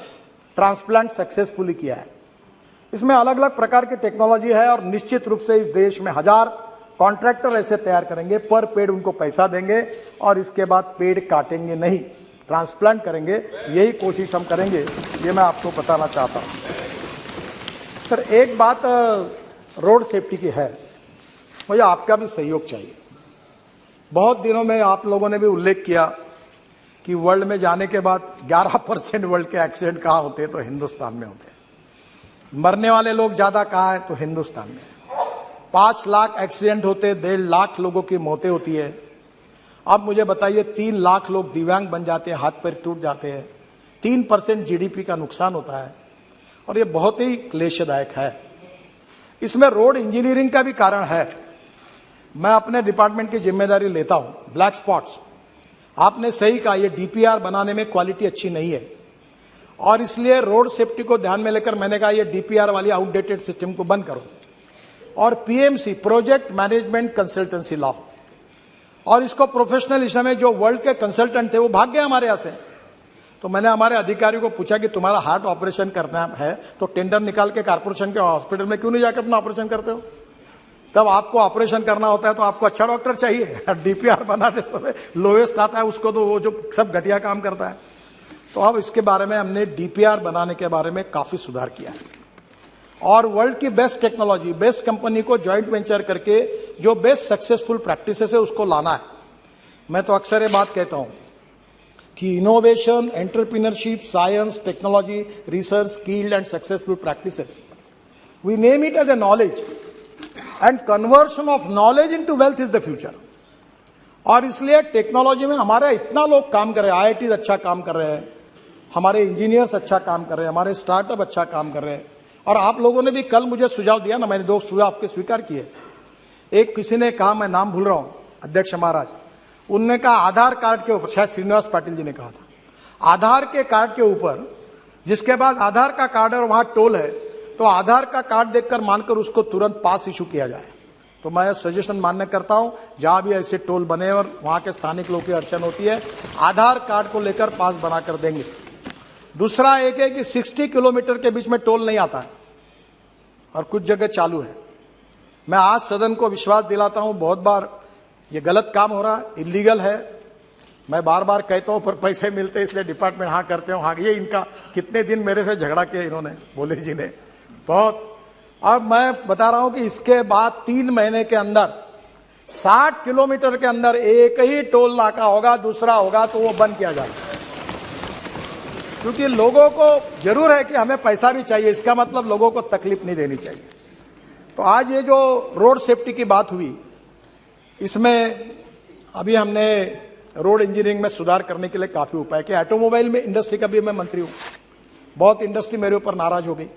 ट्रांसप्लांट सक्सेसफुली किया है। इसमें अलग अलग प्रकार की टेक्नोलॉजी है, और निश्चित रूप से इस देश में 1000 कॉन्ट्रैक्टर ऐसे तैयार करेंगे, पर पेड़ उनको पैसा देंगे, और इसके बाद पेड़ काटेंगे नहीं, ट्रांसप्लांट करेंगे। यही कोशिश हम करेंगे, ये मैं आपको बताना चाहता हूं। सर, एक बात रोड सेफ्टी की है, मुझे आपका भी सहयोग चाहिए। बहुत दिनों में आप लोगों ने भी उल्लेख किया कि वर्ल्ड में जाने के बाद 11% वर्ल्ड के एक्सीडेंट कहाँ होते हैं, तो हिंदुस्तान में होते हैं। मरने वाले लोग ज्यादा कहाँ है, तो हिंदुस्तान में। 5 लाख एक्सीडेंट होते, 1.5 लाख लोगों की मौतें होती है। अब मुझे बताइए, 3 लाख लोग दिव्यांग बन जाते हैं, हाथ पैर टूट जाते हैं, 3% जीडीपी का नुकसान होता है, और ये बहुत ही क्लेशदायक है। इसमें रोड इंजीनियरिंग का भी कारण है। मैं अपने डिपार्टमेंट की जिम्मेदारी लेता हूं। ब्लैक स्पॉट्स, आपने सही कहा, ये डीपीआर बनाने में क्वालिटी अच्छी नहीं है, और इसलिए रोड सेफ्टी को ध्यान में लेकर मैंने कहा ये डीपीआर वाली आउटडेटेड सिस्टम को बंद करो, और पीएमसी, प्रोजेक्ट मैनेजमेंट कंसल्टेंसी लाओ। और इसको प्रोफेशनल, इसमें जो वर्ल्ड के कंसल्टेंट थे वो भाग गए हमारे यहां से। तो मैंने हमारे अधिकारी को पूछा कि तुम्हारा हार्ट ऑपरेशन करना है तो टेंडर निकाल के कारपोरेशन के हॉस्पिटल में क्यों नहीं जाकर अपना ऑपरेशन करते हो? तब आपको ऑपरेशन करना होता है तो आपको अच्छा डॉक्टर चाहिए। डीपीआर बनाते समय लोएस्ट आता है उसको, तो वो जो सब घटिया काम करता है। तो अब इसके बारे में हमने डीपीआर बनाने के बारे में काफी सुधार किया है और वर्ल्ड की बेस्ट टेक्नोलॉजी, बेस्ट कंपनी को ज्वाइंट वेंचर करके जो बेस्ट सक्सेसफुल प्रैक्टिसेस है उसको लाना है। मैं तो अक्सर ये बात कहता हूं कि innovation, entrepreneurship, science, technology, research, skilled and successful practices, we name it as a knowledge and conversion of knowledge into wealth is the future. और इसलिए टेक्नोलॉजी में हमारे इतना लोग काम कर रहे हैं, आईआईटी अच्छा काम कर रहे हैं, हमारे इंजीनियर्स अच्छा काम कर रहे हैं, हमारे स्टार्टअप अच्छा काम कर रहे हैं। और आप लोगों ने भी कल मुझे सुझाव दिया ना, मैंने 2 सुझाव आपके स्वीकार किए। एक किसी ने कहा, मैं नाम भूल रहा हूं, अध्यक्ष महाराज, उनने कहा आधार कार्ड के ऊपर, शायद श्रीनिवास पाटिल जी ने कहा था, आधार के कार्ड के ऊपर जिसके बाद आधार का कार्ड है और वहां टोल है, तो आधार का कार्ड देखकर मानकर उसको तुरंत पास इशू किया जाए। तो मैं सजेशन मान्य करता हूं, जहां भी ऐसे टोल बने और वहां के स्थानिक लोगों की अड़चन होती है, आधार कार्ड को लेकर पास बनाकर देंगे। दूसरा एक है कि 60 किलोमीटर के बीच में टोल नहीं आता है और कुछ जगह चालू है। मैं आज सदन को विश्वास दिलाता हूं, बहुत बार ये गलत काम हो रहा है, इलीगल है। मैं बार बार कहता हूं पर पैसे मिलते इसलिए डिपार्टमेंट हाँ करते हो। हाँ, ये इनका कितने दिन मेरे से झगड़ा किया इन्होंने, भोले जी ने बहुत। अब मैं बता रहा हूं कि इसके बाद 3 महीने के अंदर 60 किलोमीटर के अंदर एक ही टोल नाका होगा, दूसरा होगा तो वो बंद किया जाएगा। क्योंकि लोगों को जरूर है कि हमें पैसा भी चाहिए, इसका मतलब लोगों को तकलीफ नहीं देनी चाहिए। तो आज ये जो रोड सेफ्टी की बात हुई, इसमें अभी हमने रोड इंजीनियरिंग में सुधार करने के लिए काफी उपाय किया। ऑटोमोबाइल में इंडस्ट्री का भी मैं मंत्री हूं, बहुत इंडस्ट्री मेरे ऊपर नाराज हो गई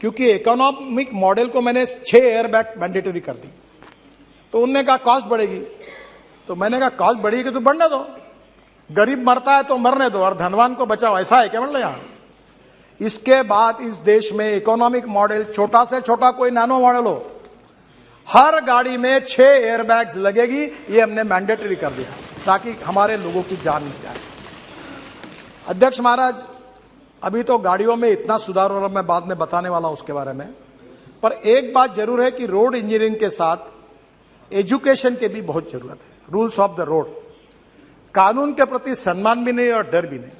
क्योंकि इकोनॉमिक मॉडल को मैंने 6 एयरबैग मैंडेटरी कर दी। तो उन्होंने कहा कॉस्ट बढ़ेगी, तो मैंने कहा कॉस्ट बढ़ेगी तो बढ़ने दो, गरीब मरता है तो मरने दो और धनवान को बचाओ, ऐसा है क्या मतलब यहां? इसके बाद इस देश में इकोनॉमिक मॉडल, छोटा से छोटा कोई नैनो मॉडल हो, हर गाड़ी में 6 एयरबैग्स लगेगी, ये हमने मैंडेटरी कर दिया ताकि हमारे लोगों की जान नहीं जाए। अध्यक्ष महाराज, अभी तो गाड़ियों में इतना सुधार हो रहा, मैं बाद में बताने वाला हूं उसके बारे में, पर एक बात जरूर है कि रोड इंजीनियरिंग के साथ एजुकेशन की भी बहुत जरूरत है। रूल्स ऑफ द रोड, कानून के प्रति सम्मान भी नहीं और डर भी नहीं।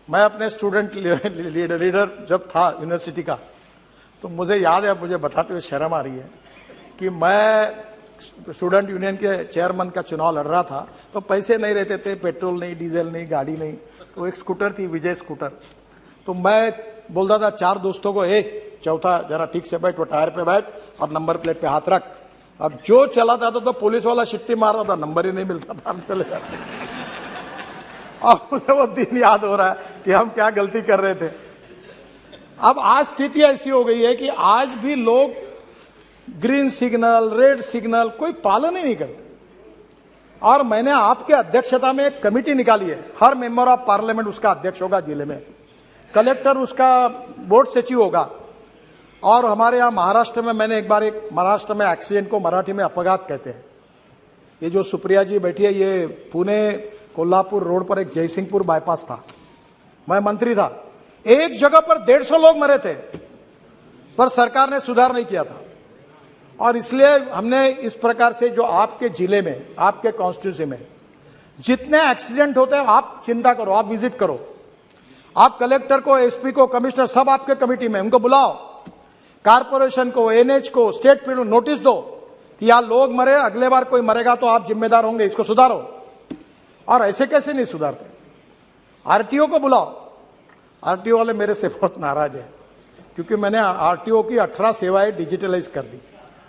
मैं अपने स्टूडेंट लीडर जब था यूनिवर्सिटी का, तो मुझे याद है, मुझे बताते हुए शर्म आ रही है कि मैं स्टूडेंट यूनियन के चेयरमैन का चुनाव लड़ रहा था, तो पैसे नहीं रहते थे, पेट्रोल नहीं, डीजल नहीं, गाड़ी नहीं, तो एक स्कूटर थी, विजय स्कूटर। तो मैं बोलता था 4 दोस्तों को, चौथा जरा ठीक से बैठ, वो टायर पे बैठ और नंबर प्लेट पे हाथ रख। अब जो चलाता था तो पुलिस वाला शिट्टी मारता था, नंबर ही नहीं मिलता था, हम चले जाते। अब मुझे वो दिन याद हो रहा है कि हम क्या गलती कर रहे थे। अब आज स्थिति ऐसी हो गई है कि आज भी लोग ग्रीन सिग्नल, रेड सिग्नल कोई पालन ही नहीं करते। और मैंने आपके अध्यक्षता में एक कमेटी निकाली है, हर मेंबर ऑफ पार्लियामेंट उसका अध्यक्ष होगा जिले में, कलेक्टर उसका बोर्ड सचिव होगा। और हमारे यहाँ महाराष्ट्र में, मैंने एक बार महाराष्ट्र में एक्सीडेंट को मराठी में अपघात कहते हैं, ये जो सुप्रिया जी बैठी है, ये पुणे कोल्हापुर रोड पर एक जयसिंहपुर बाईपास था, मैं मंत्री था, एक जगह पर 150 लोग मरे थे, पर सरकार ने सुधार नहीं किया था। और इसलिए हमने इस प्रकार से, जो आपके जिले में, आपके कॉन्स्टिट्यूंसी में जितने एक्सीडेंट होते हैं, आप चिंता करो, आप विजिट करो, आप कलेक्टर को, एसपी को, कमिश्नर, सब आपके कमेटी में, उनको बुलाओ, कारपोरेशन को, एनएच को, स्टेट पीडब्ल्यू नोटिस दो कि यार लोग मरे, अगले बार कोई मरेगा तो आप जिम्मेदार होंगे, इसको सुधारो। और ऐसे कैसे नहीं सुधारते? आरटीओ को बुलाओ। आरटीओ वाले मेरे से बहुत नाराज है क्योंकि मैंने आरटीओ की 18 सेवाएं डिजिटलाइज कर दी,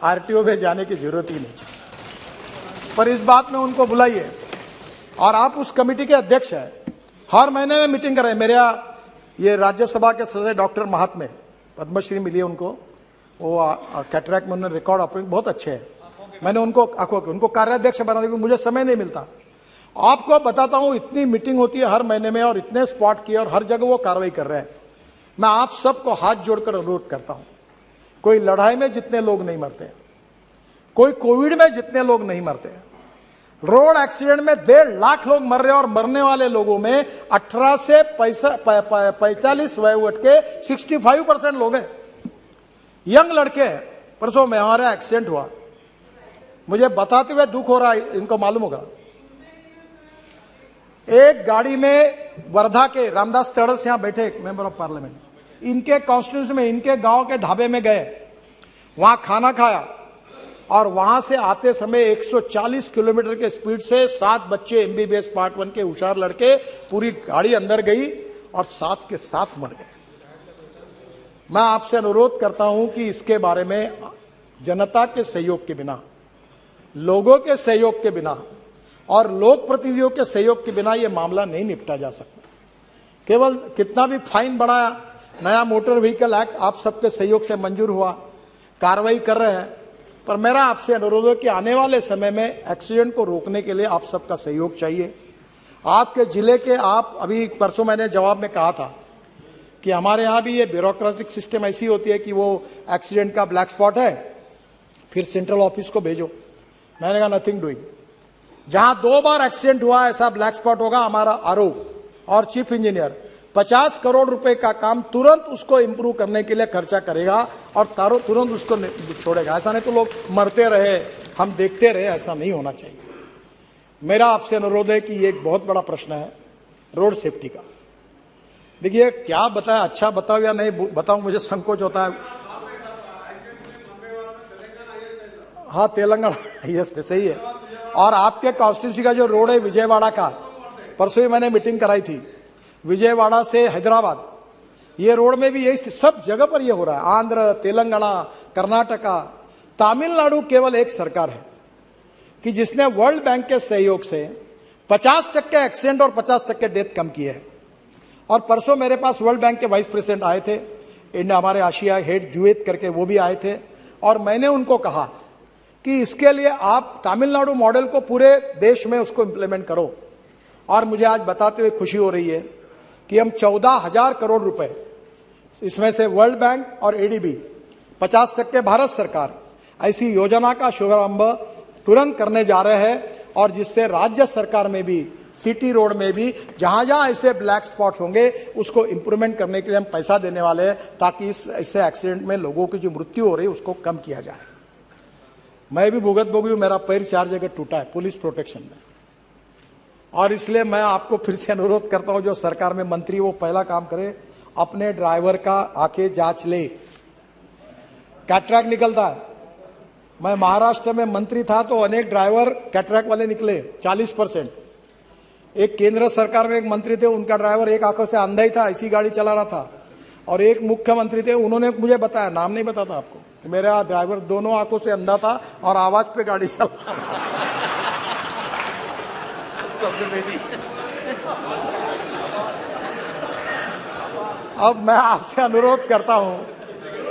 आरटीओ में जाने की जरूरत ही नहीं। पर इस बात में उनको बुलाइए, और आप उस कमेटी के अध्यक्ष हैं, हर महीने में मीटिंग करें। मेरे ये राज्यसभा के सदस्य डॉक्टर महात्मे, पद्मश्री मिली है उनको, वो कैटरैक्ट में उन्होंने रिकॉर्ड ऑपरेशन बहुत अच्छे हैं, मैंने उनको कार्याध्यक्ष बना दिया, मुझे समय नहीं मिलता। आपको बताता हूं, इतनी मीटिंग होती है हर महीने में और इतने स्पॉट किए और हर जगह वो कार्रवाई कर रहे हैं। मैं आप सबको हाथ जोड़कर अनुरोध करता हूं, कोई लड़ाई में जितने लोग नहीं मरते, कोई कोविड में जितने लोग नहीं मरते, रोड एक्सीडेंट में 1.5 लाख लोग मर रहे हैं और मरने वाले लोगों में 18 से 45 वयोवर्ष के 65% लोग हैं, यंग लड़के हैं। परसों में हमारा एक्सीडेंट हुआ, मुझे बताते हुए दुख हो रहा है, इनको मालूम होगा। एक गाड़ी में वर्धा के रामदास तड़स यहां बैठे एक मेंबर ऑफ पार्लियामेंट, इनके कॉन्स्टिट्यूंसी में, इनके गांव के ढाबे में गए, वहां खाना खाया और वहां से आते समय 140 किलोमीटर के स्पीड से 7 बच्चे एमबीबीएस पार्ट 1 के होशियार लड़के, पूरी गाड़ी अंदर गई और 7 के 7 मर गए। मैं आपसे अनुरोध करता हूं कि इसके बारे में जनता के सहयोग के बिना, लोगों के सहयोग के बिना और लोक प्रतिनिधियों के सहयोग के बिना यह मामला नहीं निपटा जा सकता। केवल कितना भी फाइन बढ़ाया, नया मोटर व्हीकल एक्ट आप सबके सहयोग से मंजूर हुआ, कार्रवाई कर रहे हैं, पर मेरा आपसे अनुरोध है कि आने वाले समय में एक्सीडेंट को रोकने के लिए आप सबका सहयोग चाहिए। आपके जिले के, आप अभी परसों मैंने जवाब में कहा था कि हमारे यहाँ भी ये ब्यूरोक्रेटिक सिस्टम ऐसी होती है कि वो एक्सीडेंट का ब्लैक स्पॉट है, फिर सेंट्रल ऑफिस को भेजो। मैंने कहा नथिंग डूइंग। जहां 2 बार एक्सीडेंट हुआ ऐसा ब्लैक स्पॉट होगा, हमारा आरओ और चीफ इंजीनियर 50 करोड़ रुपए का काम तुरंत उसको इंप्रूव करने के लिए खर्चा करेगा और तुरंत उसको छोड़ेगा। ऐसा नहीं तो लोग मरते रहे, हम देखते रहे, ऐसा नहीं होना चाहिए। मेरा आपसे अनुरोध है कि ये एक बहुत बड़ा प्रश्न है रोड सेफ्टी का। देखिए, क्या बताएं, अच्छा बताओ या नहीं बताऊं, मुझे संकोच होता है। हाँ, तेलंगाना, यस सही है। और आपके कॉन्स्टिट्यूंसी का जो रोड है विजयवाड़ा का, परसों ही मैंने मीटिंग कराई थी, विजयवाड़ा से हैदराबाद, ये रोड में भी यही, सब जगह पर ये हो रहा है। आंध्र, तेलंगाना, कर्नाटका, तमिलनाडु केवल एक सरकार है कि जिसने वर्ल्ड बैंक के सहयोग से 50% एक्सीडेंट और 50% डेथ कम किए हैं। और परसों मेरे पास वर्ल्ड बैंक के वाइस प्रेसिडेंट आए थे, इंडिया हमारे आशिया हेड जुएत करके, वो भी आए थे, और मैंने उनको कहा कि इसके लिए आप तमिलनाडु मॉडल को पूरे देश में उसको इंप्लीमेंट करो। और मुझे आज बताते हुए खुशी हो रही है कि हम 14,000 करोड़ रुपए, इसमें से वर्ल्ड बैंक और एडीबी 50% भारत सरकार, ऐसी योजना का शुभारंभ तुरंत करने जा रहे हैं। और जिससे राज्य सरकार में भी, सिटी रोड में भी जहां जहां ऐसे ब्लैक स्पॉट होंगे उसको इंप्रूवमेंट करने के लिए हम पैसा देने वाले हैं, ताकि इससे एक्सीडेंट में लोगों की जो मृत्यु हो रही है उसको कम किया जाए। मैं भी भुगत भोगी हूं, मेरा पैर 4 जगह टूटा है पुलिस प्रोटेक्शन में, और इसलिए मैं आपको फिर से अनुरोध करता हूं, जो सरकार में मंत्री वो पहला काम करे, अपने ड्राइवर का आके जांच ले। कैटरैक्ट निकलता है, मैं महाराष्ट्र में मंत्री था तो अनेक ड्राइवर कैटरैक्ट वाले निकले 40%। एक केंद्र सरकार में एक मंत्री थे, उनका ड्राइवर एक आंखों से अंधा ही था, ऐसी गाड़ी चला रहा था। और एक मुख्यमंत्री थे, उन्होंने मुझे बताया, नाम नहीं बताता आपको, कि मेरा ड्राइवर दोनों आंखों से अंधा था और आवाज पे गाड़ी चला अब मैं आपसे अनुरोध करता हूं,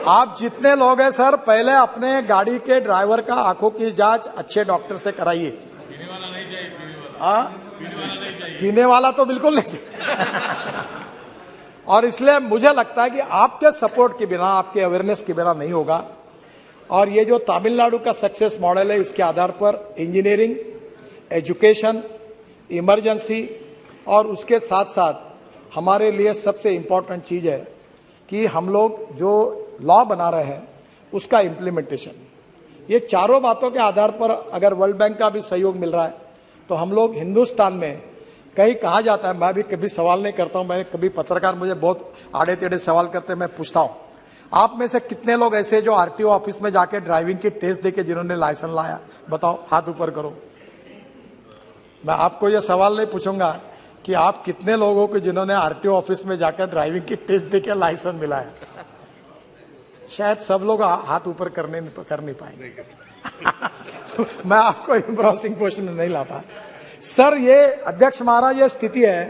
आप जितने लोग हैं सर, पहले अपने गाड़ी के ड्राइवर का आंखों की जांच अच्छे डॉक्टर से कराइए। पीने वाला नहीं चाहिए, पीने वाला तो बिल्कुल नहीं चाहिए। और इसलिए मुझे लगता है कि आपके सपोर्ट के बिना, आपके अवेयरनेस के बिना नहीं होगा। और ये जो तमिलनाडु का सक्सेस मॉडल है, इसके आधार पर इंजीनियरिंग, एजुकेशन, इमरजेंसी, और उसके साथ साथ हमारे लिए सबसे इम्पोर्टेंट चीज है कि हम लोग जो लॉ बना रहे हैं उसका इम्प्लीमेंटेशन। ये चारों बातों के आधार पर अगर वर्ल्ड बैंक का भी सहयोग मिल रहा है तो हम लोग हिंदुस्तान में, कहीं कहा जाता है, मैं भी कभी सवाल नहीं करता हूं, मैं कभी पत्रकार मुझे बहुत आड़े टेढ़े सवाल करते हैं, मैं पूछता हूं, आप में से कितने लोग ऐसे जो आरटीओ ऑफिस में जाके ड्राइविंग की टेस्ट देके जिन्होंने लाइसेंस लाया, बताओ, हाथ ऊपर करो। मैं आपको यह सवाल नहीं पूछूंगा कि आप कितने लोगों को जिन्होंने आरटीओ ऑफिस में जाकर ड्राइविंग की टेस्ट देके लाइसेंस मिला है। शायद सब लोग हाथ ऊपर कर नहीं पाएंगे। मैं आपको एम्ब्रोसिंग क्वेश्चन नहीं लाता सर। ये अध्यक्ष महाराज, ये स्थिति है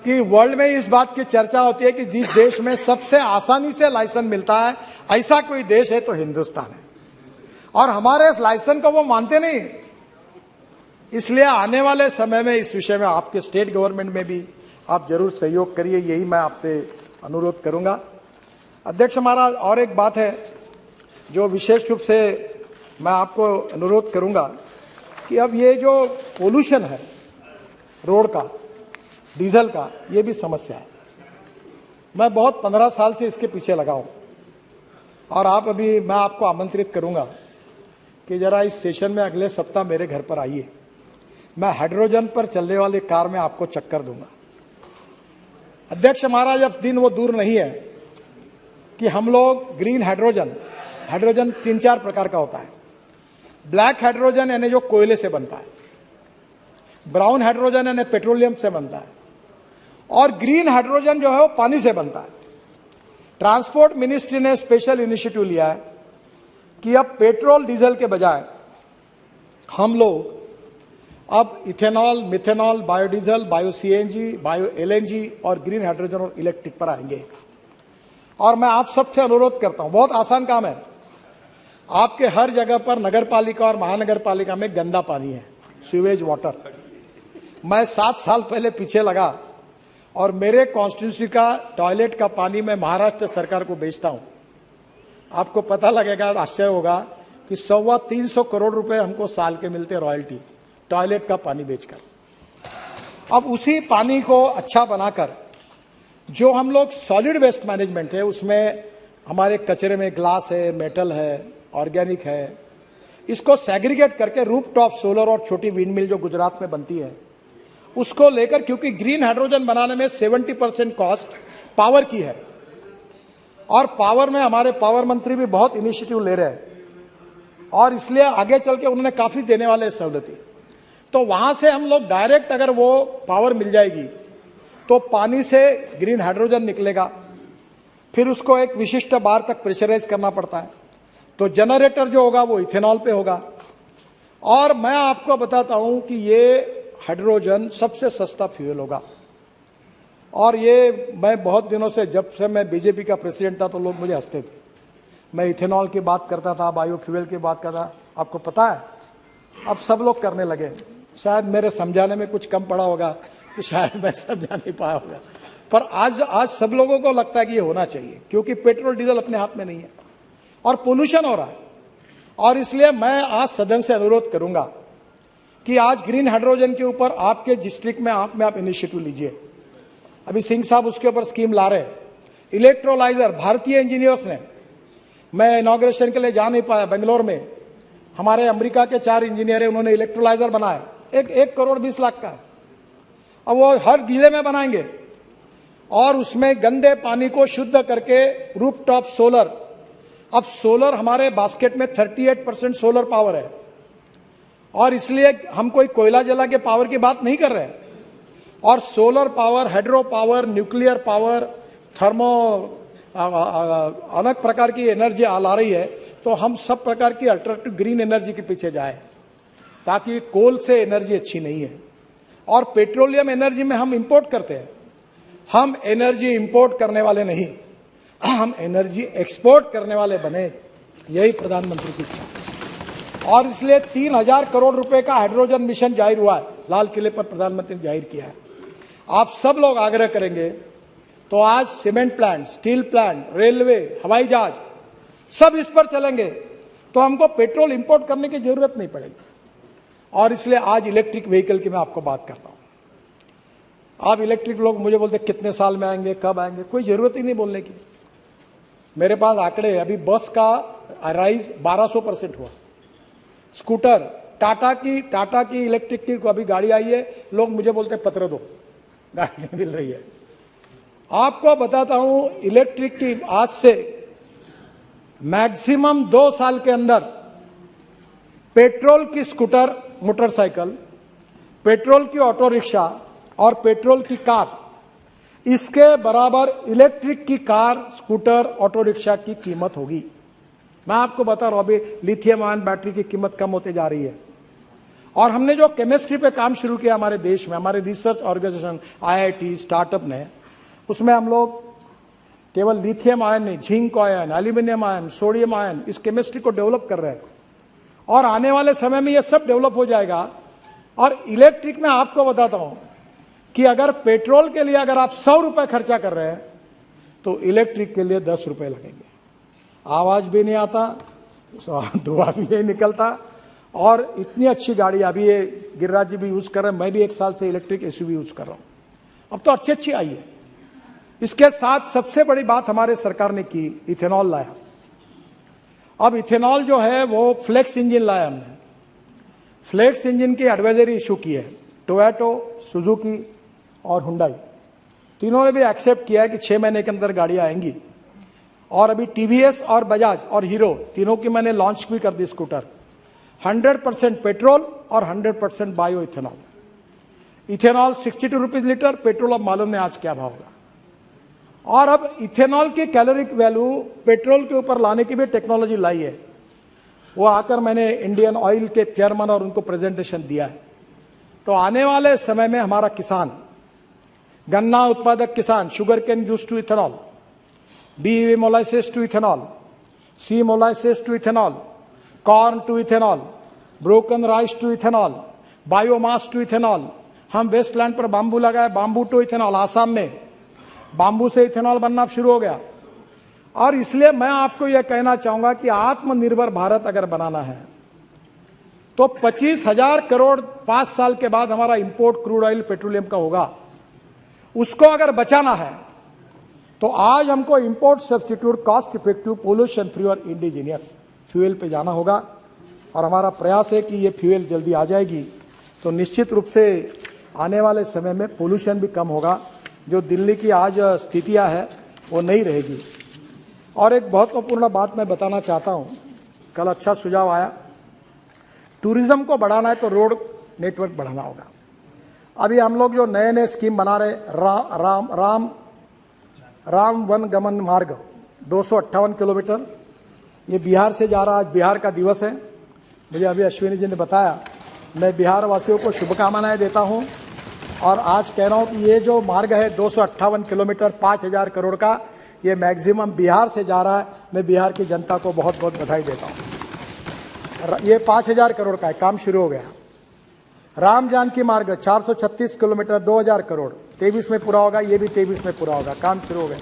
कि वर्ल्ड में इस बात की चर्चा होती है कि जिस देश में सबसे आसानी से लाइसेंस मिलता है, ऐसा कोई देश है तो हिंदुस्तान है। और हमारे इस लाइसेंस को वो मानते नहीं। इसलिए आने वाले समय में इस विषय में आपके स्टेट गवर्नमेंट में भी आप जरूर सहयोग करिए, यही मैं आपसे अनुरोध करूंगा। अध्यक्ष महाराज, और एक बात है जो विशेष रूप से मैं आपको अनुरोध करूंगा कि अब ये जो पोल्यूशन है रोड का, डीजल का, ये भी समस्या है। मैं बहुत 15 साल से इसके पीछे लगा हूं और मैं आपको आमंत्रित करूंगा कि जरा इस सेशन में अगले सप्ताह मेरे घर पर आइए। मैं हाइड्रोजन पर चलने वाली कार में आपको चक्कर दूंगा। अध्यक्ष महाराज, अब दिन वो दूर नहीं है कि हम लोग ग्रीन हाइड्रोजन 3-4 प्रकार का होता है। ब्लैक हाइड्रोजन यानी जो कोयले से बनता है, ब्राउन हाइड्रोजन यानी पेट्रोलियम से बनता है, और ग्रीन हाइड्रोजन जो है वो पानी से बनता है। ट्रांसपोर्ट मिनिस्ट्री ने स्पेशल इनिशिएटिव लिया है कि अब पेट्रोल डीजल के बजाय हम लोग अब ethanol, methanol, biodiesel, bio CNG, bio LNG और ग्रीन हाइड्रोजन और इलेक्ट्रिक पर आएंगे। और मैं आप सबसे अनुरोध करता हूं, बहुत आसान काम है। आपके हर जगह पर नगर पालिका और महानगर पालिका में गंदा पानी है, सीवेज वाटर। मैं 7 साल पहले पीछे लगा और मेरे कॉन्स्टिट्यूंसी का टॉयलेट का पानी मैं महाराष्ट्र सरकार को बेचता हूं। आपको पता लगेगा, आश्चर्य होगा कि 325 करोड़ रुपए हमको साल के मिलते रॉयल्टी टॉयलेट का पानी बेचकर। अब उसी पानी को अच्छा बनाकर जो हम लोग सॉलिड वेस्ट मैनेजमेंट है, उसमें हमारे कचरे में ग्लास है, मेटल है, ऑर्गेनिक है, इसको सेग्रीगेट करके रूफटॉप सोलर और छोटी विंड मिल जो गुजरात में बनती है उसको लेकर, क्योंकि ग्रीन हाइड्रोजन बनाने में 70% कॉस्ट पावर की है और पावर में हमारे पावर मंत्री भी बहुत इनिशिएटिव ले रहे हैं और इसलिए आगे चल के उन्होंने काफी देने वाले सहूलतें। तो वहां से हम लोग डायरेक्ट अगर वो पावर मिल जाएगी तो पानी से ग्रीन हाइड्रोजन निकलेगा, फिर उसको एक विशिष्ट बार तक प्रेशराइज करना पड़ता है, तो जनरेटर जो होगा वो इथेनॉल पे होगा। और मैं आपको बताता हूं कि ये हाइड्रोजन सबसे सस्ता फ्यूल होगा। और ये मैं बहुत दिनों से, जब से मैं बीजेपी का प्रेसिडेंट था तो लोग मुझे हंसते थे। मैं इथेनॉल की बात करता था, बायोफ्यूल की बात करता। आपको पता है अब सब लोग करने लगे। शायद मेरे समझाने में कुछ कम पड़ा होगा कि शायद मैं समझा नहीं पाया होगा, पर आज सब लोगों को लगता है कि ये होना चाहिए, क्योंकि पेट्रोल डीजल अपने हाथ में नहीं है और पोल्यूशन हो रहा है। और इसलिए मैं आज सदन से अनुरोध करूंगा कि आज ग्रीन हाइड्रोजन के ऊपर आपके डिस्ट्रिक्ट में आप इनिशिएटिव लीजिए। अभी सिंह साहब उसके ऊपर स्कीम ला रहे हैं। इलेक्ट्रोलाइजर भारतीय इंजीनियर्स ने, मैं इनॉग्रेशन के लिए जा नहीं पाया, बेंगलोर में हमारे अमेरिका के 4 इंजीनियर है, उन्होंने इलेक्ट्रोलाइजर बनाया, 1 करोड़ 20 लाख का। अब वो हर जिले में बनाएंगे और उसमें गंदे पानी को शुद्ध करके रूफटॉप सोलर। अब सोलर हमारे बास्केट में 38% सोलर पावर है और इसलिए हम कोई कोयला जला के पावर की बात नहीं कर रहे हैं। और solar power, hydro power, nuclear power, thermo अनेक प्रकार की एनर्जी ला रही है। तो हम सब प्रकार की अल्टरनेटिव ग्रीन एनर्जी के पीछे जाए, ताकि कोल से एनर्जी अच्छी नहीं है। और पेट्रोलियम एनर्जी में हम इंपोर्ट करते हैं। हम एनर्जी इंपोर्ट करने वाले नहीं, हम एनर्जी एक्सपोर्ट करने वाले बने, यही प्रधानमंत्री की इच्छा। और इसलिए 3000 करोड़ रुपए का हाइड्रोजन मिशन जाहिर हुआ है, लाल किले पर प्रधानमंत्री ने जाहिर किया है। आप सब लोग आग्रह करेंगे तो आज cement plant, steel plant, railway, हवाई जहाज सब इस पर चलेंगे, तो हमको पेट्रोल इंपोर्ट करने की जरूरत नहीं पड़ेगी। और इसलिए आज इलेक्ट्रिक व्हीकल की मैं आपको बात करता हूं। आप इलेक्ट्रिक लोग मुझे बोलते कितने साल में आएंगे, कब आएंगे, कोई जरूरत ही नहीं बोलने की। मेरे पास आंकड़े, अभी बस का राइज 1200% हुआ। स्कूटर, टाटा की इलेक्ट्रिक की अभी गाड़ी आई है, लोग मुझे बोलते पत्र दो, गाड़ी मिल रही है। आपको बताता हूं, इलेक्ट्रिक की आज से मैक्सिमम 2 साल के अंदर पेट्रोल की स्कूटर, मोटरसाइकिल, पेट्रोल की ऑटो रिक्शा और पेट्रोल की कार, इसके बराबर इलेक्ट्रिक की कार, स्कूटर, ऑटो रिक्शा की कीमत होगी। मैं आपको बता रहा हूं, अभी लिथियम आयन बैटरी की कीमत कम होते जा रही है। और हमने जो केमिस्ट्री पे काम शुरू किया हमारे देश में, हमारे रिसर्च ऑर्गेनाइजेशन, IIT, स्टार्टअप ने, उसमें हम लोग केवल लिथियम आयन नहीं, zinc ion, aluminium ion, sodium ion, इस केमिस्ट्री को डेवलप कर रहे हैं। और आने वाले समय में ये सब डेवलप हो जाएगा। और इलेक्ट्रिक में आपको बताता हूं कि अगर पेट्रोल के लिए अगर आप 100 रुपए खर्चा कर रहे हैं तो इलेक्ट्रिक के लिए 10 रुपए लगेंगे। आवाज भी नहीं आता, धुआं भी नहीं निकलता और इतनी अच्छी गाड़ी, अभी ये गिरिराज जी भी यूज कर रहे हैं, मैं भी 1 साल से इलेक्ट्रिक एसयूवी यूज कर रहा हूं। अब तो अच्छी आई है। इसके साथ सबसे बड़ी बात हमारे सरकार ने की, इथेनॉल लाया। अब इथेनॉल जो है वो फ्लेक्स इंजन लाया हमने। फ्लेक्स इंजन की एडवाइजरी इशू की है टोयोटा, सुजुकी और हुंडई, तीनों ने भी एक्सेप्ट किया है कि 6 महीने के अंदर गाड़ियां आएंगी। और अभी टीवीएस और बजाज और हीरो तीनों की मैंने लॉन्च भी कर दी स्कूटर। 100% पेट्रोल और 100% bio ethanol. Ethanol 62 rupees litre, petrol अब मालूम नहीं आज क्या भाव होगा। और अब इथेनॉल की कैलोरिक वैल्यू पेट्रोल के ऊपर लाने की भी टेक्नोलॉजी लाई है। वो आकर मैंने इंडियन ऑयल के चेयरमैन और उनको प्रेजेंटेशन दिया है। तो आने वाले समय में हमारा किसान, गन्ना उत्पादक किसान, sugarcane juice to ethanol, B molasses to ethanol, C molasses to ethanol, corn to ethanol, broken rice to ethanol, biomass to ethanol. हम वेस्टलैंड पर बांबू लगाए, बांबू टू इथेनॉल। आसाम में बांबू से इथेनॉल बनना शुरू हो गया। और इसलिए मैं आपको यह कहना चाहूंगा कि आत्मनिर्भर भारत अगर बनाना है तो 25,000 करोड़ 5 साल के बाद हमारा इंपोर्ट क्रूड ऑयल पेट्रोलियम का होगा। उसको अगर बचाना है तो आज हमको import substitute, cost effective, pollution free और इंडिजीनियस फ्यूल पे जाना होगा। और हमारा प्रयास है कि ये फ्यूल जल्दी आ जाएगी तो निश्चित रूप से आने वाले समय में पोल्यूशन भी कम होगा। जो दिल्ली की आज स्थितियां है वो नहीं रहेगी। और एक बहुत महत्वपूर्ण बात मैं बताना चाहता हूं, कल अच्छा सुझाव आया, टूरिज्म को बढ़ाना है तो रोड नेटवर्क बढ़ाना होगा। अभी हम लोग जो नए नए स्कीम बना रहे, राम वन गमन मार्ग 258 किलोमीटर, ये बिहार से जा रहा। आज बिहार का दिवस है, मुझे अभी अश्विनी जी ने बताया। मैं बिहार वासियों को शुभकामनाएं देता हूं और आज कह रहा हूं कि ये जो मार्ग है 258 किलोमीटर 5,000 करोड़ का, ये मैक्सिमम बिहार से जा रहा है। मैं बिहार की जनता को बहुत बहुत बधाई देता हूं। ये 5,000 करोड़ का है, काम शुरू हो गया। राम जानकी मार्ग 436 किलोमीटर 2,000 करोड़ 23 में पूरा होगा, ये भी 23 में पूरा होगा, काम शुरू हो गया।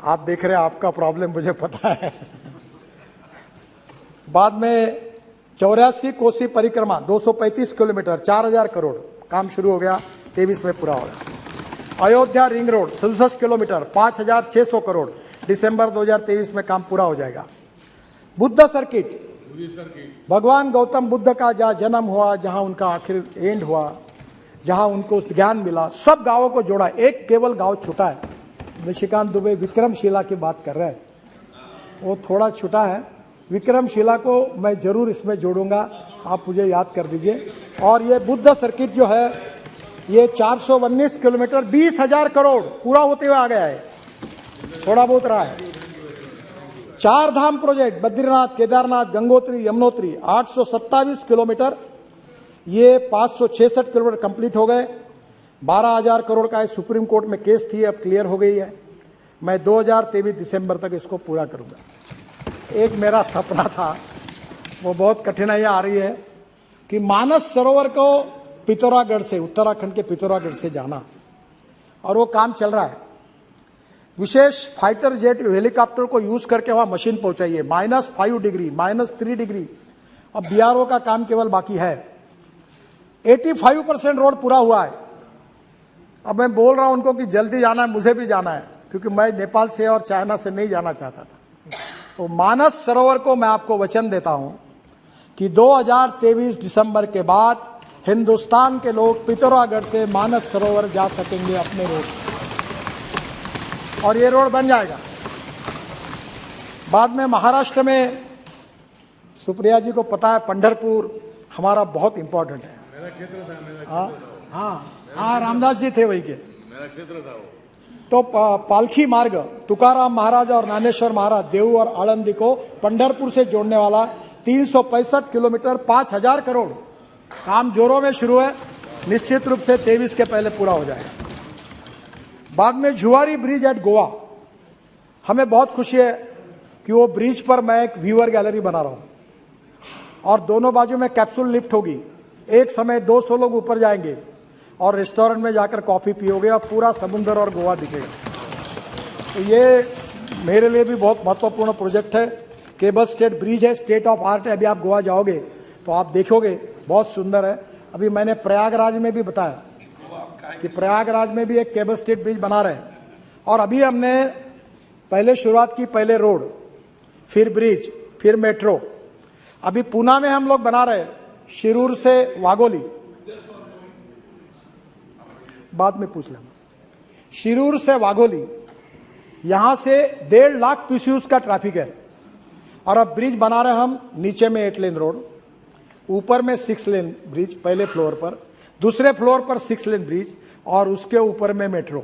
आप देख रहे हैं, आपका प्रॉब्लम मुझे पता है। बाद में 84 कोसी परिक्रमा 235 किलोमीटर 4,000 करोड़, काम शुरू हो गया, 23 में पूरा होगा। Ayodhya ring road 67 kilometre 5,600 crore, दिसंबर 2023 में काम पूरा हो जाएगा। बुद्ध सर्किट, भगवान गौतम बुद्ध का जहाँ जन्म हुआ, जहाँ उनका आखिर एंड हुआ, जहाँ उनको ज्ञान मिला, सब गांवों को जोड़ा। एक केवल गांव छूटा है, निशिकांत दुबे विक्रमशिला की बात कर रहे हैं, वो थोड़ा छूटा है। विक्रमशिला को मैं जरूर इसमें जोड़ूंगा, आप मुझे याद कर दीजिए। और ये बुद्ध सर्किट जो है ये 419 किलोमीटर 20,000 करोड़ पूरा होते हुए आ गया है, थोड़ा बहुत रहा है। 4 धाम प्रोजेक्ट बद्रीनाथ, केदारनाथ, गंगोत्री, यमुनोत्री 827 किलोमीटर, ये 566 किलोमीटर कंप्लीट हो गए। 12,000 करोड़ का सुप्रीम कोर्ट में केस थी, अब क्लियर हो गई है। मैं 2023 दिसंबर तक इसको पूरा करूंगा। एक मेरा सपना था, वो बहुत कठिनाइयां आ रही है कि मानस सरोवर को पिथौरागढ़ से, उत्तराखंड के पिथौरागढ़ से जाना, और वो काम चल रहा है। विशेष फाइटर जेट हेलीकॉप्टर को यूज करके वहां मशीन पहुंचाइए। -5 degree, -3 degree. अब बीआरओ का काम केवल बाकी है। 85% रोड पूरा हुआ है। अब मैं बोल रहा हूं उनको कि जल्दी जाना है, मुझे भी जाना है, क्योंकि मैं नेपाल से और चाइना से नहीं जाना चाहता था। तो मानस सरोवर को मैं आपको वचन देता हूं कि 2023 दिसंबर के बाद हिंदुस्तान के लोग पिथौरागढ़ से मानस सरोवर जा सकेंगे अपने रोड, और ये रोड बन जाएगा। बाद में महाराष्ट्र में, सुप्रिया जी को पता है, पंढरपुर हमारा बहुत इंपॉर्टेंट है। मेरा क्षेत्र था, हाँ, रामदास जी थे वही के, मेरा क्षेत्र था वो। तो पालखी मार्ग तुकाराम महाराज और ज्ञानेश्वर महाराज, देव और आळंदी को पंढरपुर से जोड़ने वाला 365 किलोमीटर 5,000 करोड़, काम जोरों में शुरू है। निश्चित रूप से 23 के पहले पूरा हो जाएगा। बाद में जुआरी ब्रिज एट गोवा, हमें बहुत खुशी है कि वो ब्रिज पर मैं एक व्यूअर गैलरी बना रहा हूं, और दोनों बाजू में कैप्सूल लिफ्ट होगी। एक समय 200 लोग ऊपर जाएंगे और रेस्टोरेंट में जाकर कॉफी पियोगे और पूरा समुद्र और गोवा दिखेगा। तो ये मेरे लिए भी बहुत महत्वपूर्ण प्रोजेक्ट है। केबल स्टेट ब्रिज है, स्टेट ऑफ आर्ट है। अभी आप गोवा जाओगे तो आप देखोगे, बहुत सुंदर है। अभी मैंने प्रयागराज में भी बताया कि प्रयागराज में भी एक केबल स्टेट ब्रिज बना रहे हैं। और अभी हमने पहले शुरुआत की, पहले रोड, फिर ब्रिज, फिर मेट्रो। अभी पूना में हम लोग बना रहे हैं, शिरूर से वाघोली, बाद में पूछ लेना, शिरूर से वाघोली, यहां से 1.5 लाख पीसीयूस का ट्रैफिक है। और अब ब्रिज बना रहे हम, नीचे में 8 लेन रोड, ऊपर में 6 लेन ब्रिज, पहले फ्लोर पर, दूसरे फ्लोर पर 6 लेन ब्रिज, और उसके ऊपर में मेट्रो।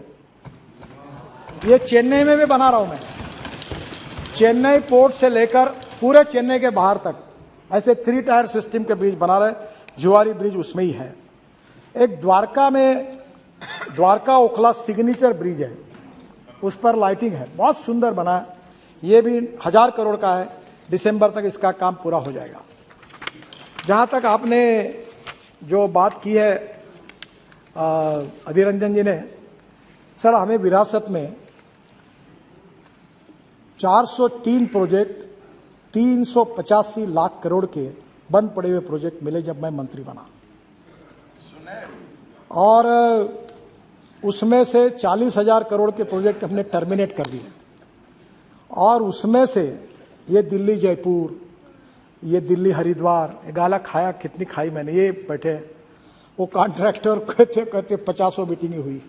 ये चेन्नई में भी बना रहा हूं मैं, चेन्नई पोर्ट से लेकर पूरे चेन्नई के बाहर तक ऐसे 3 टायर सिस्टम के ब्रिज बना रहे। जुआरी ब्रिज उसमें ही है। एक द्वारका में, द्वारका ओखला सिग्नेचर ब्रिज है, उस पर लाइटिंग है, बहुत सुंदर बना है। ये भी 1000 करोड़ का है, दिसंबर तक इसका काम पूरा हो जाएगा। जहां तक आपने जो बात की है अधीर रंजन जी ने, सर हमें विरासत में 403 प्रोजेक्ट 385 लाख करोड़ के बंद पड़े हुए प्रोजेक्ट मिले जब मैं मंत्री बना, और उसमें से 40,000 करोड़ के प्रोजेक्ट हमने टर्मिनेट कर दिए। और उसमें से ये दिल्ली जयपुर, ये दिल्ली हरिद्वार, ये गाला खाया कितनी खाई मैंने। ये बैठे वो कॉन्ट्रैक्टर कहते कहते 50 मीटिंगें हुई,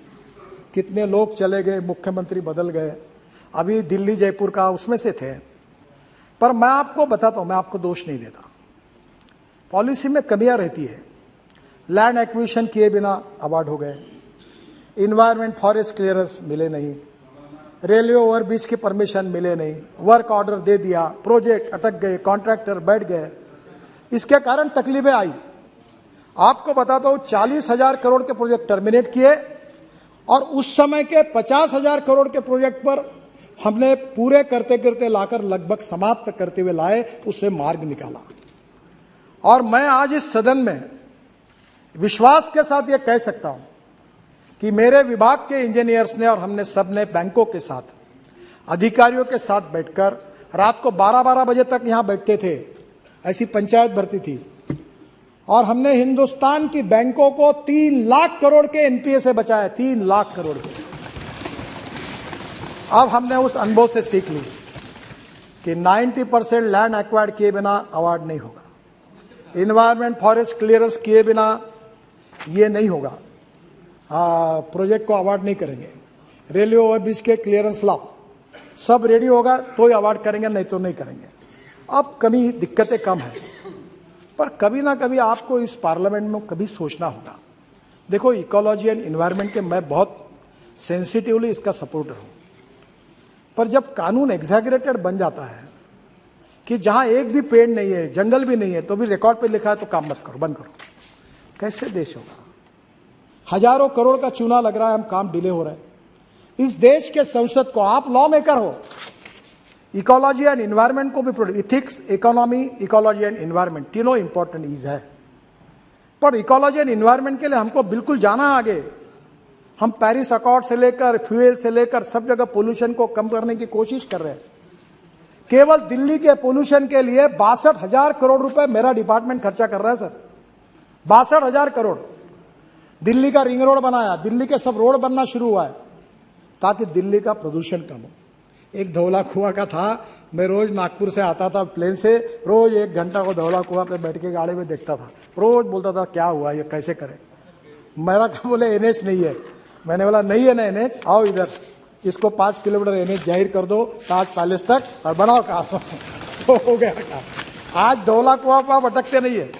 कितने लोग चले गए, मुख्यमंत्री बदल गए। अभी दिल्ली जयपुर का उसमें से थे। पर मैं आपको बताता हूं, मैं आपको दोष नहीं देता, पॉलिसी में कमियां रहती है। लैंड एक्विजिशन किए बिना अवार्ड हो गए, इन्वायरमेंट फॉरेस्ट क्लियरेंस मिले नहीं, रेलवे ओवरब्रिज की परमिशन मिले नहीं, वर्क ऑर्डर दे दिया, प्रोजेक्ट अटक गए, कॉन्ट्रैक्टर बैठ गए, इसके कारण तकलीफें आई। आपको बताता हूं 40,000 करोड़ के प्रोजेक्ट टर्मिनेट किए, और उस समय के 50,000 करोड़ के प्रोजेक्ट पर हमने पूरे करते करते लाकर लगभग समाप्त करते हुए लाए, उससे मार्ग निकाला। और मैं आज इस सदन में विश्वास के साथ यह कह सकता हूं कि मेरे विभाग के इंजीनियर्स ने और हमने सब ने बैंकों के साथ, अधिकारियों के साथ बैठकर रात को 12-12 बजे तक यहां बैठते थे, ऐसी पंचायत भर्ती थी, और हमने हिंदुस्तान की बैंकों को 3 लाख करोड़ के एनपीए से बचाया, 3 लाख करोड़ के। अब हमने उस अनुभव से सीख ली कि 90% लैंड एक्वायर्ड किए बिना अवार्ड नहीं होगा, इन्वायरमेंट फॉरेस्ट क्लियरेंस किए बिना ये नहीं होगा, प्रोजेक्ट को अवार्ड नहीं करेंगे। रेलवे ओवरब्रिज के क्लियरेंस लाओ, सब रेडी होगा तो ही अवार्ड करेंगे, नहीं तो नहीं करेंगे। अब कभी दिक्कतें कम है, पर कभी ना कभी आपको इस पार्लियामेंट में कभी सोचना होगा। देखो, इकोलॉजी एंड इन्वायरमेंट के मैं बहुत सेंसिटिवली इसका सपोर्टर हूं, पर जब कानून एग्जैगरेटेड बन जाता है कि जहां एक भी पेड़ नहीं है, जंगल भी नहीं है, तो भी रिकॉर्ड पे लिखा है तो काम मत करो, बंद करो, कैसे देश होगा? हजारों करोड़ का चूना लग रहा है, हम काम डिले हो रहे हैं। इस देश के संसद को, आप लॉ मेकर हो, इकोलॉजी एंड इन्वायरमेंट को भी, ethics, economy, ecology and environment तीनों इंपॉर्टेंट ईज है, पर इकोलॉजी एंड इन्वायरमेंट के लिए हमको बिल्कुल जाना आगे। हम पेरिस अकॉर्ड से लेकर फ्यूल से लेकर सब जगह पोल्यूशन को कम करने की कोशिश कर रहे हैं। केवल दिल्ली के पोल्यूशन के लिए 62,000 करोड़ रुपए मेरा डिपार्टमेंट खर्चा कर रहा है सर, 62,000 करोड़। दिल्ली का रिंग रोड बनाया, दिल्ली के सब रोड बनना शुरू हुआ है ताकि दिल्ली का प्रदूषण कम हो। एक धौला कुआं का था, मैं रोज नागपुर से आता था प्लेन से, रोज 1 घंटा को धौला कुआं पे बैठ के गाड़ी में देखता था, रोज बोलता था क्या हुआ, ये कैसे करें। मेरा क्या बोले, एनएच नहीं है। मैंने बोला नहीं है ना एनएच, आओ इधर, इसको 5 किलोमीटर एनएच जाहिर कर दो ताज पैलेस तक और बनाओ काम। तो हो गया काम। आज धौला कुआं पर आप अटकते नहीं है।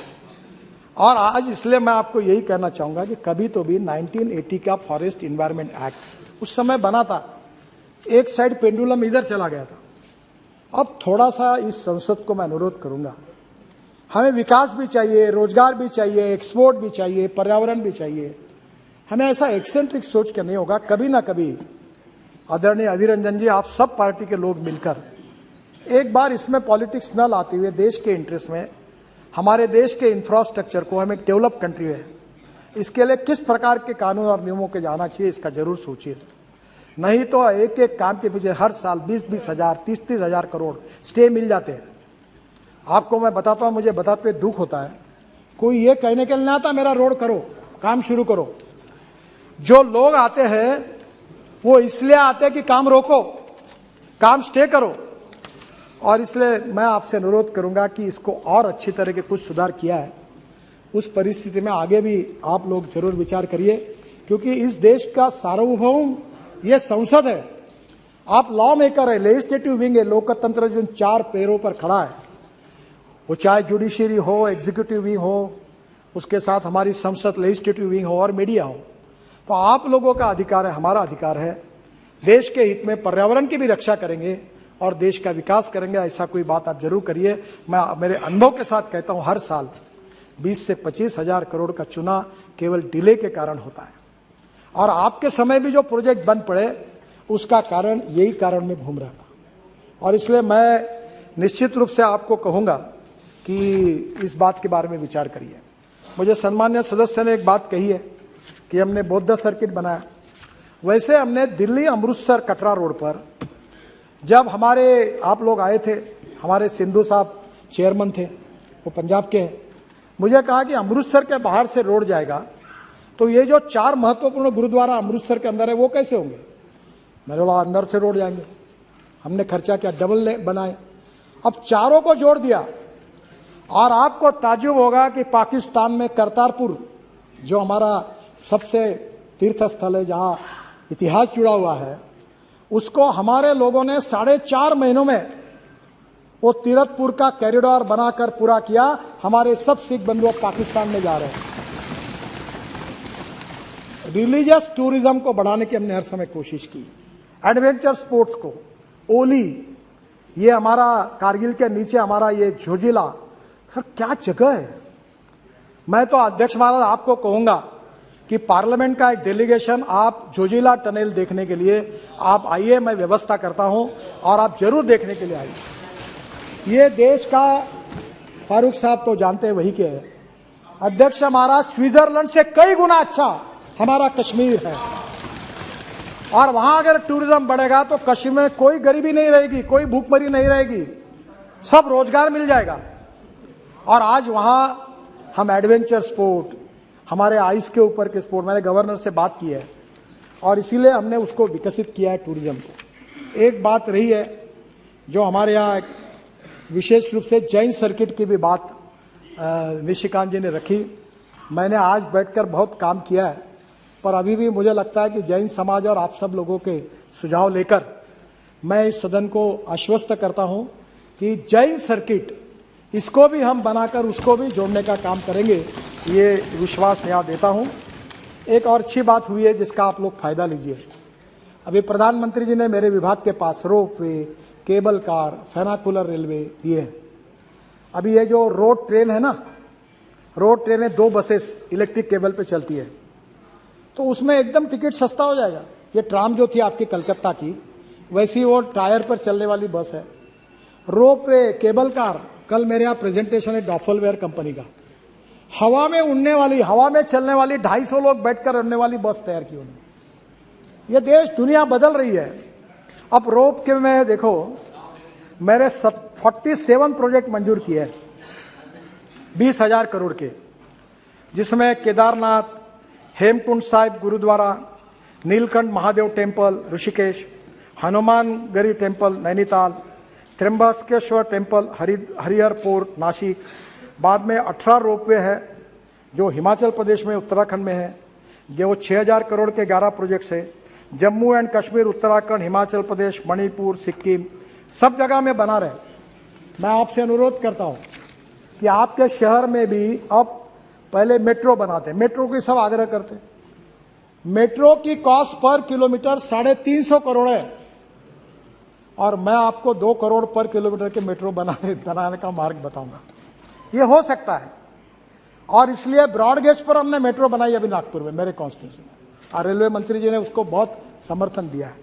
और आज इसलिए मैं आपको यही कहना चाहूंगा कि कभी तो भी 1980 का फॉरेस्ट इन्वायरमेंट एक्ट उस समय बना था, एक साइड पेंडुलम इधर चला गया था। अब थोड़ा सा इस संसद को मैं अनुरोध करूंगा, हमें विकास भी चाहिए, रोजगार भी चाहिए, एक्सपोर्ट भी चाहिए, पर्यावरण भी चाहिए। हमें ऐसा एक्सेंट्रिक सोच के नहीं होगा। कभी ना कभी आदरणीय अधीर रंजन जी, आप सब पार्टी के लोग मिलकर एक बार इसमें पॉलिटिक्स न लाते हुए देश के इंटरेस्ट में, हमारे देश के इंफ्रास्ट्रक्चर को, हम एक डेवलप कंट्री है, इसके लिए किस प्रकार के कानून और नियमों के जाना चाहिए, इसका जरूर सोचिए। नहीं तो एक एक काम के पीछे हर साल 20-20 हजार, 30-30 हजार करोड़ स्टे मिल जाते हैं। आपको मैं बताता हूं, मुझे बताते हुए दुख होता है, कोई ये कहने के लिए ना आता मेरा रोड करो, काम शुरू करो। जो लोग आते हैं वो इसलिए आते हैं कि काम रोको, काम स्टे करो। और इसलिए मैं आपसे अनुरोध करूंगा कि इसको और अच्छी तरह के कुछ सुधार किया है, उस परिस्थिति में आगे भी आप लोग जरूर विचार करिए, क्योंकि इस देश का सार्वभौम ये संसद है। आप लॉ मेकर है, लेजिस्लेटिव विंग है, लोकतंत्र जो 4 पैरों पर खड़ा है, वो चाहे जुडिशरी हो, एग्जीक्यूटिव विंग हो, उसके साथ हमारी संसद लेजिस्लेटिव विंग हो और मीडिया हो। तो आप लोगों का अधिकार है, हमारा अधिकार है, देश के हित में पर्यावरण की भी रक्षा करेंगे और देश का विकास करेंगे। ऐसा कोई बात आप जरूर करिए। मैं मेरे अनुभव के साथ कहता हूं, हर साल 20 से 25 हजार करोड़ का चुना केवल डिले के कारण होता है, और आपके समय भी जो प्रोजेक्ट बंद पड़े उसका कारण यही कारण में घूम रहा था। और इसलिए मैं निश्चित रूप से आपको कहूंगा कि इस बात के बारे में विचार करिए। मुझे सम्मान्य सदस्य ने एक बात कही है कि हमने बौद्ध सर्किट बनाया। वैसे हमने दिल्ली अमृतसर कटरा रोड पर, जब हमारे आप लोग आए थे, हमारे सिंधु साहब चेयरमैन थे, वो पंजाब के हैं, मुझे कहा कि अमृतसर के बाहर से रोड जाएगा तो ये जो 4 महत्वपूर्ण गुरुद्वारा अमृतसर के अंदर है वो कैसे होंगे। मैंने बोला अंदर से रोड जाएंगे। हमने खर्चा किया, डबल बनाए, अब चारों को जोड़ दिया। और आपको ताज्जुब होगा कि पाकिस्तान में करतारपुर, जो हमारा सबसे तीर्थ स्थल है जहां इतिहास जुड़ा हुआ है, उसको हमारे लोगों ने 4.5 महीनों में वो तीरथपुर का कॉरिडोर बनाकर पूरा किया। हमारे सब सिख बंधु पाकिस्तान में जा रहे हैं। रिलीजियस टूरिज्म को बढ़ाने की हमने हर समय कोशिश की। एडवेंचर स्पोर्ट्स को, ओली, ये हमारा कारगिल के नीचे हमारा ये झोजिला, सर क्या जगह है। मैं तो अध्यक्ष महाराज आपको कहूंगा कि पार्लियामेंट का एक डेलीगेशन आप जोजिला टनल देखने के लिए आप आइए, मैं व्यवस्था करता हूं और आप जरूर देखने के लिए आइए। ये देश का, फारूक साहब तो जानते हैं वही के है, अध्यक्ष हमारा स्विट्जरलैंड से कई गुना अच्छा हमारा कश्मीर है। और वहां अगर टूरिज्म बढ़ेगा तो कश्मीर में कोई गरीबी नहीं रहेगी, कोई भूखमरी नहीं रहेगी, सब रोजगार मिल जाएगा। और आज वहां हम एडवेंचर स्पोर्ट, हमारे आइस के ऊपर के स्पोर्ट, मैंने गवर्नर से बात की है और इसीलिए हमने उसको विकसित किया है टूरिज्म को। एक बात रही है जो हमारे यहाँ विशेष रूप से जैन सर्किट की भी बात निशिकांत जी ने रखी। मैंने आज बैठकर बहुत काम किया है, पर अभी भी मुझे लगता है कि जैन समाज और आप सब लोगों के सुझाव लेकर मैं इस सदन को आश्वस्त करता हूं कि जैन सर्किट, इसको भी हम बनाकर उसको भी जोड़ने का काम करेंगे, ये विश्वास यहाँ देता हूँ। एक और अच्छी बात हुई है जिसका आप लोग फायदा लीजिए। अभी प्रधानमंत्री जी ने मेरे विभाग के पास ropeway, cable car, funicular railway दिए हैं। अभी ये जो रोड ट्रेन है ना, रोड ट्रेन है, 2 बसेस इलेक्ट्रिक केबल पे चलती है, तो उसमें एकदम टिकट सस्ता हो जाएगा। ये ट्राम जो थी आपकी कलकत्ता की, वैसी वो टायर पर चलने वाली बस है। रोपवे, केबल कार, कल मेरे यहाँ प्रेजेंटेशन है डॉफलवेयर कंपनी का, हवा में उड़ने वाली, हवा में चलने वाली, 250 लोग बैठकर उड़ने वाली बस तैयार की उन्होंने। ये देश, दुनिया बदल रही है। अब रोप के में देखो, मेरे 47 प्रोजेक्ट मंजूर किए हैं 20,000 करोड़ के, जिसमें Kedarnath, Hemkund Sahib gurdwara, Neelkanth Mahadev temple Rishikesh, Hanumangarhi temple Nainital, Trimbakeshwar temple Harihar port Nashik. बाद में 18 रोपवे है जो हिमाचल प्रदेश में, उत्तराखंड में है, जो 6,000 करोड़ के 11 प्रोजेक्ट्स है। जम्मू एंड कश्मीर, उत्तराखंड, हिमाचल प्रदेश, मणिपुर, सिक्किम, सब जगह में बना रहे। मैं आपसे अनुरोध करता हूं कि आपके शहर में भी अब पहले मेट्रो बनाते, मेट्रो की सब आग्रह करते। मेट्रो की कॉस्ट पर किलोमीटर 350 करोड़ है और मैं आपको 2 करोड़ पर किलोमीटर के मेट्रो बनाने का मार्ग बताऊंगा। ये हो सकता है और इसलिए ब्रॉड गेज पर हमने मेट्रो बनाई अभी नागपुर में, मेरे कॉन्स्टिट्यूशन में, और रेलवे मंत्री जी ने उसको बहुत समर्थन दिया है।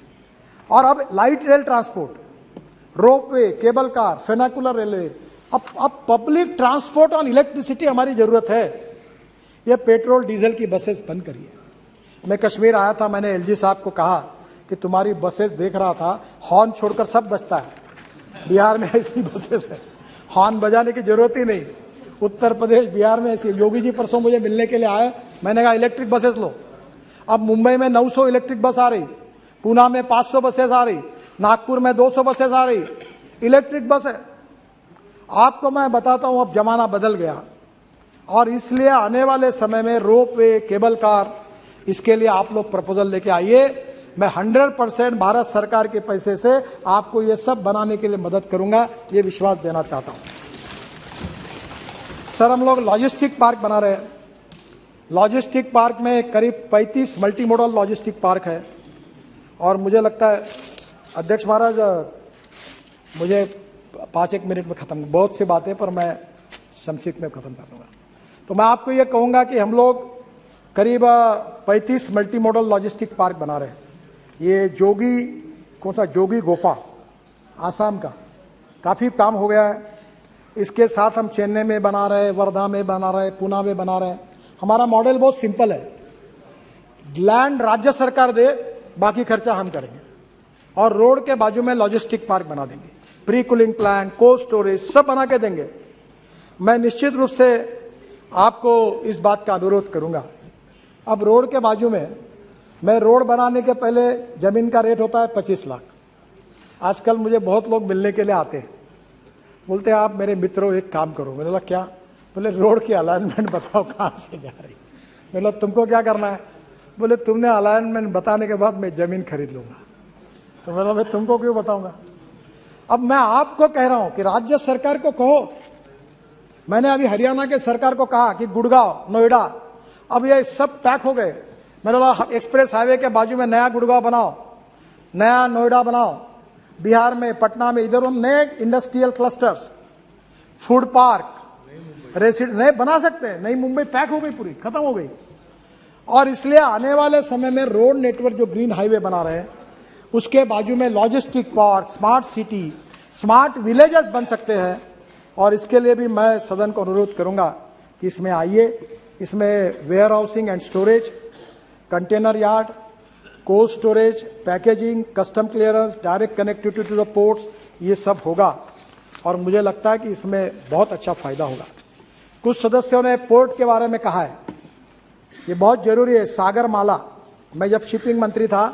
और अब light rail transport, ropeway, cable car, funicular railway, अब पब्लिक ट्रांसपोर्ट ऑन इलेक्ट्रिसिटी हमारी जरूरत है। ये पेट्रोल डीजल की बसेस बंद करिए। मैं कश्मीर आया था, मैंने एलजी साहब को कहा कि तुम्हारी बसेस देख रहा था, हॉर्न छोड़कर सब बजता है, बिहार में ऐसी बसेस है। हॉर्न बजाने की जरूरत ही नहीं। उत्तर प्रदेश, बिहार में ऐसी, योगी जी परसों मुझे मिलने के लिए आए, मैंने कहा इलेक्ट्रिक बसेस लो। अब मुंबई में 900 इलेक्ट्रिक बस आ रही, पूना में 500 बसेस आ रही, नागपुर में 200 बसेस आ रही, इलेक्ट्रिक बस है। आपको मैं बताता हूं, अब जमाना बदल गया और इसलिए आने वाले समय में रोपवे, केबल कार, इसके लिए आप लोग प्रपोजल लेके आइए। मैं 100% भारत सरकार के पैसे से आपको ये सब बनाने के लिए मदद करूंगा, ये विश्वास देना चाहता हूं। सर, हम लोग लॉजिस्टिक पार्क बना रहे हैं। लॉजिस्टिक पार्क में करीब 35 मल्टी मॉडल लॉजिस्टिक पार्क है और मुझे लगता है अध्यक्ष महाराज, मुझे 5-1 मिनट में खत्म, बहुत सी बातें पर मैं संक्षिप्त में खत्म कर दूंगा। तो मैं आपको ये कहूंगा कि हम लोग करीब 35 मल्टी मॉडल लॉजिस्टिक पार्क बना रहे हैं। ये जोगी, कौन सा, जोगी गोपा, आसाम का, काफ़ी काम हो गया है। इसके साथ हम चेन्नई में बना रहे हैं, वर्धा में बना रहे हैं, पूना में बना रहे हैं। हमारा मॉडल बहुत सिंपल है, लैंड राज्य सरकार दे, बाकी खर्चा हम करेंगे और रोड के बाजू में लॉजिस्टिक पार्क बना देंगे, pre cooling plant, cold storage सब बना के देंगे। मैं निश्चित रूप से आपको इस बात का अनुरोध करूंगा। अब रोड के बाजू में, मैं रोड बनाने के पहले जमीन का रेट होता है 25 लाख। आजकल मुझे बहुत लोग मिलने के लिए आते हैं, बोलते हैं आप मेरे मित्रों एक काम करो। मैंने बोला क्या? बोले रोड की अलाइनमेंट बताओ कहाँ से जा रही। मैंने बोला तुमको क्या करना है? बोले तुमने अलाइनमेंट बताने के बाद मैं जमीन खरीद लूंगा। तो बोला मैं तुमको क्यों बताऊंगा? अब मैं आपको कह रहा हूं कि राज्य सरकार को कहो। मैंने अभी हरियाणा के सरकार को कहा कि गुड़गांव, नोएडा, अब ये सब पैक हो गए। मैंने बोला एक्सप्रेस हाईवे के बाजू में नया गुड़गांव बनाओ, नया नोएडा बनाओ, बिहार में, पटना में, इधर नए industrial clusters, food park, resident नए बना सकते हैं। नई मुंबई पैक हो गई, पूरी खत्म हो गई। और इसलिए आने वाले समय में रोड नेटवर्क जो ग्रीन हाईवे बना रहे हैं, उसके बाजू में logistic park, smart city, smart villages बन सकते हैं। और इसके लिए भी मैं सदन को अनुरोध करूंगा कि इसमें आइए। इसमें warehousing and storage, container yard, cold storage, packaging, custom clearance, direct connectivity to the ports, ये सब होगा और मुझे लगता है कि इसमें बहुत अच्छा फायदा होगा। कुछ सदस्यों ने पोर्ट के बारे में कहा है, ये बहुत जरूरी है। सागर माला, मैं जब शिपिंग मंत्री था